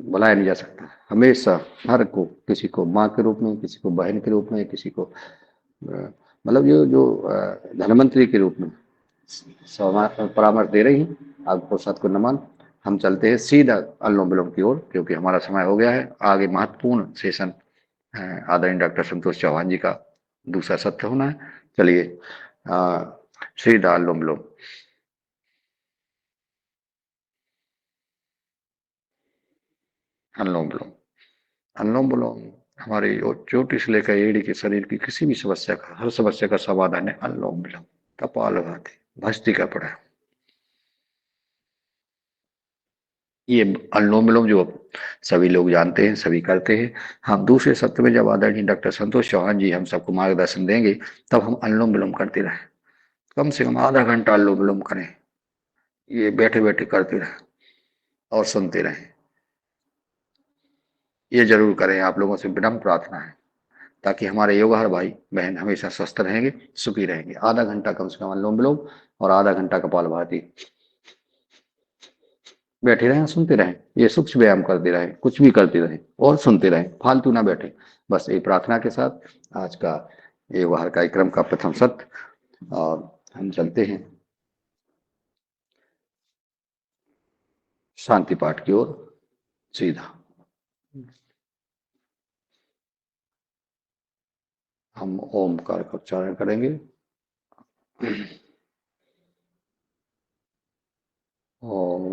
[SPEAKER 1] बुलाया नहीं जा सकता। हमेशा हर को, किसी को माँ के रूप में, किसी को बहन के रूप में, किसी को मतलब जो धनवंतरी के रूप में परामर्श दे रही हैं। आपको पुरुषार्थ को नमन। हम चलते हैं सीधा अनुलोम विलोम की ओर, क्योंकि हमारा समय हो गया है। आगे महत्वपूर्ण सेशन आदरणीय डॉक्टर संतोष चौहान जी का दूसरा सत्र होना है। चलिए सीधा अनुलोम विलोम। अनुलोम विलोम, अनुलोम विलोम हमारी चोटी से लेकर एड़ी के शरीर की किसी भी समस्या का, हर समस्या का समाधान है अनुलोम विलोम। कपालभाति, भस्त्रिका प्राणायाम, ये अनुलोम विलोम जो सभी लोग जानते हैं, सभी करते हैं। हम दूसरे सत्र में जब आदरणीय डॉक्टर संतोष चौहान जी हम सबको मार्गदर्शन देंगे, तब हम अनुलोम विलोम करते रहें। कम से कम आधा घंटा अनुलोम विलोम करें, ये बैठे बैठे करते रहें। और सुनते रहें। ये जरूर करें, आप लोगों से विनम्र प्रार्थना है, ताकि हमारे योगहर भाई बहन हमेशा स्वस्थ रहेंगे, सुखी रहेंगे। आधा घंटा कम से कम अनुलोम विलोम और आधा घंटा कपालभाति बैठे रहें, सुनते रहें। ये सूक्ष्म व्यायाम करते रहें, कुछ भी करते रहें और सुनते रहें, फालतू ना बैठे। बस ये प्रार्थना के साथ आज का योगहर कार्यक्रम का प्रथम सत्र और हम चलते हैं शांति पाठ की ओर सीधा। हम ओमकार का उच्चारण करेंगे। ओम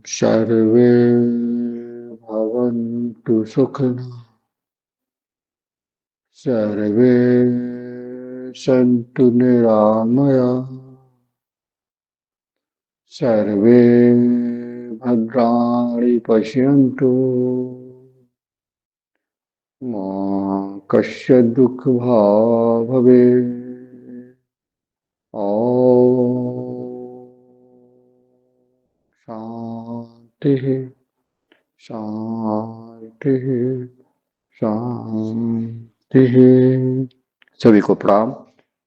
[SPEAKER 1] सर्वे भवन्तु सुखिनः, सर्वे सन्तु निरामयाः, सर्वे भद्राणि पश्यन्तु, मा कश्चित् दुःखभाग् भवेत्। ॐ शान्तिः शान्तिः शांति। सभी को प्रणाम।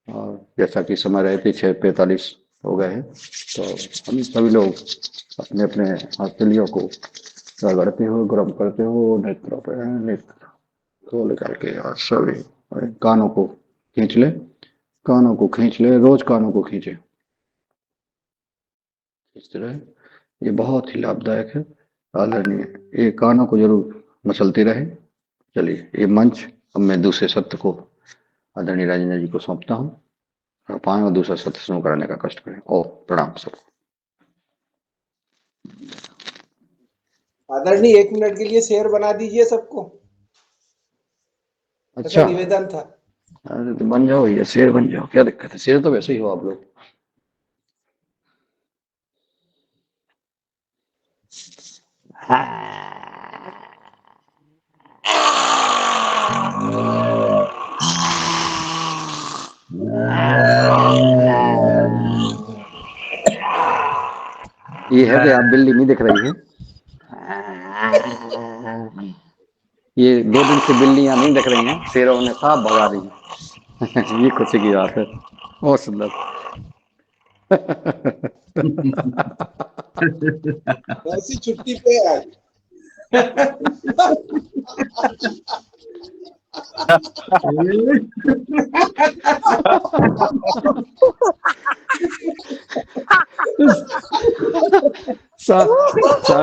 [SPEAKER 1] और जैसा कि समय रहते 6:45 हो गए हैं, तो हम सभी लोग अपने अपने हथेलियों को रगड़ते हो, गर्म करते हो, नेत्रों पे नेत्र खोल करके, और सभी कानों को खींच ले, कानों को खींच ले, रोज कानों को खींचे, खींचते रहे। ये बहुत ही लाभदायक है, आदरणीय। ये कानों को जरूर मसलते रहे। चलिए, ये मंच अब मैं दूसरे सत्र को आदरणीय राजेंद्र जी को सौंपता हूँ, और पाएं और दूसरा सत्र शुरू कराने का कष्ट करें। और प्रणाम सबको।
[SPEAKER 8] आदरणीय 1 मिनट के लिए शेयर बना दीजिए सबको, ऐसा
[SPEAKER 1] अच्छा,
[SPEAKER 8] निवेदन था।
[SPEAKER 1] अरे तो बन जाओ, ये शेर बन जाओ, क्या दिक्कत है? शेर तो वैसे ही हो आप लोग। ये है कि आप बिल्ली नहीं दिख रही है, ये 2 दिन से बिल्लियां नहीं दिख रही हैं, शेरों ने साफ भगा दी हैं। ये खुशी की बात है, बहुत सुंदर।
[SPEAKER 8] ऐसी छुट्टी पे आज
[SPEAKER 1] सा, सा,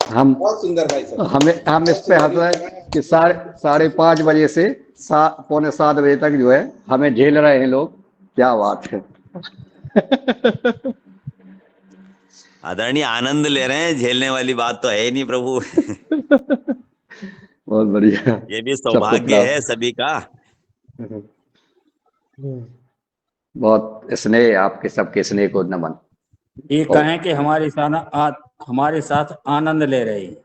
[SPEAKER 1] हम
[SPEAKER 8] बहुत सुंदर भाई साहब।
[SPEAKER 1] हम इस पे हंस रहे हैं कि 5:30 बजे से 6:45 बजे तक जो है हमें झेल रहे हैं लोग। क्या बात है।
[SPEAKER 9] आदरणीय आनंद ले रहे हैं, झेलने वाली बात तो है ही नहीं प्रभु।
[SPEAKER 1] बहुत बढ़िया,
[SPEAKER 9] ये भी सौभाग्य है सभी का।
[SPEAKER 1] बहुत स्नेह, आपके सबके स्नेह को नमन।
[SPEAKER 3] ये कहें कि हमारे साथ आनंद ले रहे हैं।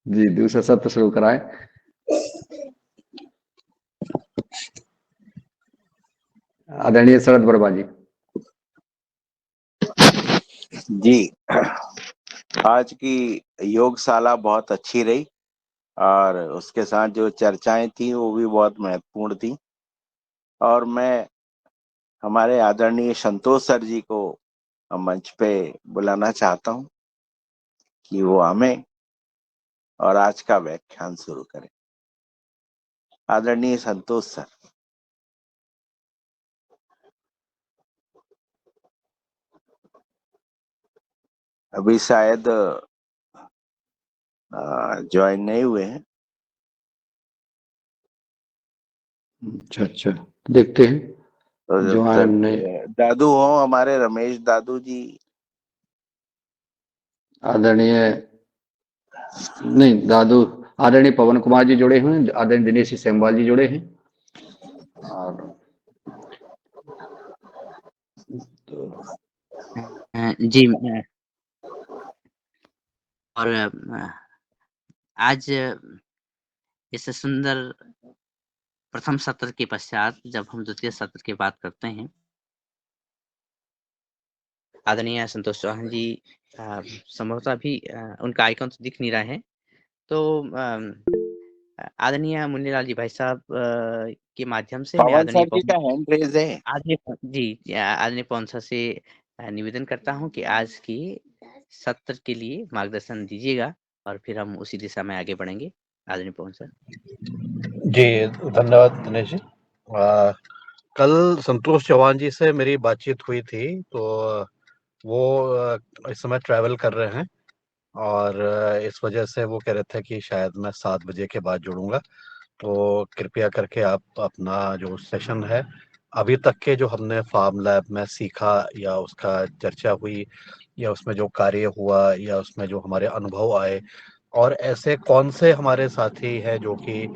[SPEAKER 1] जी, दूसरा सत्र शुरू कराएं। आदरणीय शरद वर्मा जी।
[SPEAKER 2] जी, आज की योगशाला बहुत अच्छी रही और उसके साथ जो चर्चाएं थी वो भी बहुत महत्वपूर्ण थी और मैं हमारे आदरणीय संतोष सर जी को मंच पे बुलाना चाहता हूं कि वो आए और आज का व्याख्यान शुरू करें। आदरणीय संतोष सर। अभी शायद ज्वाइन नहीं हुए हैं।
[SPEAKER 1] अच्छा अच्छा, देखते हैं
[SPEAKER 2] तो जब
[SPEAKER 1] ज्वाइन
[SPEAKER 2] तक
[SPEAKER 1] नहीं।
[SPEAKER 2] दादू हो हमारे रमेश दादू जी।
[SPEAKER 1] आदरणीय नहीं दादू, आदरणीय पवन कुमार जी जुड़े हुए हैं, आदरणीय दिनेश सेमवाल जी जुड़े हैं और तो
[SPEAKER 10] जी और आज इस सुंदर प्रथम सत्र के पश्चात जब हम द्वितीय सत्र की बात करते हैं, आदरणीय संतोष चौहान जी संभवतः अभी उनका आइकन तो दिख नहीं रहा है, तो आदरणीय मुन्नीलाल जी भाई साहब के माध्यम से मैं
[SPEAKER 2] पवन
[SPEAKER 10] आदरणीय
[SPEAKER 2] सर जी का हैंड रेज है।
[SPEAKER 10] आदरणीय पवन सर से निवेदन करता हूं कि आज की सत्र के लिए मार्गदर्शन दीजिएगा और फिर हम उसी दिशा में आगे बढ़ेंगे। आदरणीय पवन सर।
[SPEAKER 11] जी धन्यवाद दिनेश जी। कल संतोष चौहान जी से मेरी बातचीत हुई थी, तो वो इस समय ट्रैवल कर रहे हैं और इस वजह से वो कह रहे थे कि शायद मैं 7 बजे के बाद जुड़ूंगा। तो कृपया करके आप अपना जो सेशन है, अभी तक के जो हमने फार्म लैब में सीखा या उसका चर्चा हुई या उसमें जो कार्य हुआ या उसमें जो हमारे अनुभव आए, और ऐसे कौन से हमारे साथी हैं जो कि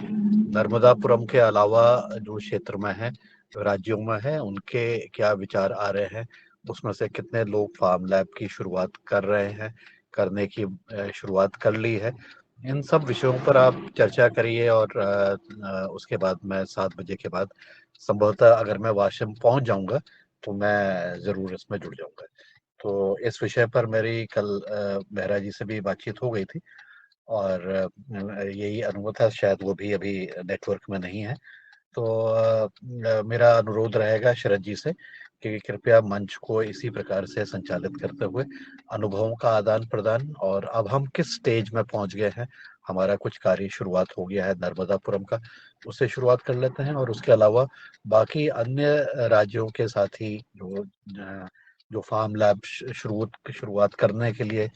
[SPEAKER 11] नर्मदापुरम के अलावा जो क्षेत्र में है, राज्यों में है, उनके क्या विचार आ रहे हैं, उसमें से कितने लोग फार्म लैब की शुरुआत कर रहे हैं, करने की शुरुआत कर ली है। इन सब विषयों पर आप चर्चा करिए और उसके बाद मैं 7 बजे के बाद संभवतः अगर मैं वाशम पहुंच जाऊंगा तो मैं ज़रूर इसमें जुड़ जाऊंगा। तो इस विषय पर मेरी कल मेहरा जी से भी बातचीत हो गई थी और यही अनुभव था, शायद वो भी अभी नेटवर्क में नहीं है। तो मेरा अनुरोध रहेगा शरद जी से कि कृपया मंच को इसी प्रकार से संचालित करते हुए अनुभवों का आदान प्रदान, और अब हम किस स्टेज में पहुंच गए हैं, हमारा कुछ कार्य शुरुआत हो गया है नर्मदापुरम का, उससे शुरुआत कर लेते हैं। और उसके अलावा बाकी अन्य राज्यों के साथी जो फार्म लैब शुरुआत करने के लिए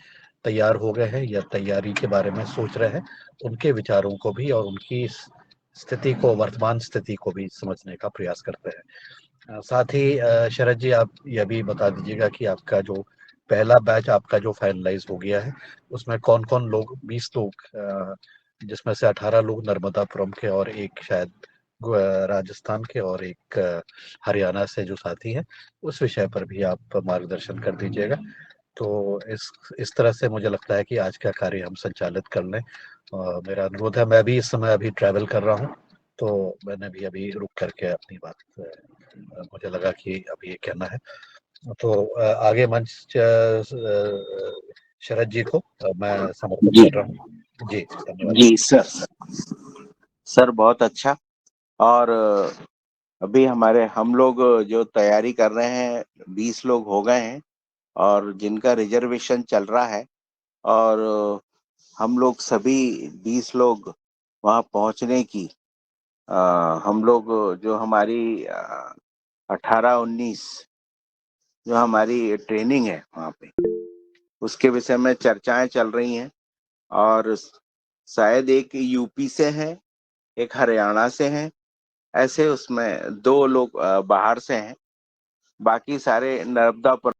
[SPEAKER 11] तैयार हो गए हैं या तैयारी के बारे में सोच रहे हैं, उनके विचारों को भी और उनकी स्थिति को, वर्तमान स्थिति को भी समझने का प्रयास करते हैं। साथ ही शरद जी आप यह भी बता दीजिएगा कि आपका जो पहला बैच आपका जो फाइनलाइज हो गया है, उसमें कौन कौन लोग, 20 लोग, जिसमें से 18 लोग नर्मदापुरम के और एक शायद राजस्थान के और एक हरियाणा से जो साथी हैं, उस विषय पर भी आप मार्गदर्शन कर दीजिएगा। तो इस तरह से मुझे लगता है कि आज का कार्य हम संचालित कर लें। मेरा अनुरोध है, मैं भी इस समय अभी ट्रैवल कर रहा हूँ, तो मैंने भी अभी रुक करके अपनी बात, मुझे लगा कि अभी ये कहना है। तो आगे मंच शरद जी को मैं समर्पित
[SPEAKER 2] जी
[SPEAKER 11] कर रहा हूँ। जी धन्यवाद।
[SPEAKER 2] जी सर बहुत अच्छा। और अभी हम लोग जो तैयारी कर रहे हैं 20 लोग हो गए हैं और जिनका रिजर्वेशन चल रहा है, और हम लोग सभी 20 लोग वहां पहुंचने की हम लोग जो हमारी 18-19 जो हमारी ट्रेनिंग है वहां पे, उसके विषय में चर्चाएं चल रही हैं। और शायद एक यूपी से है, एक हरियाणा से है, ऐसे उसमें 2 लोग बाहर से हैं, बाकी सारे नर्मदापुरम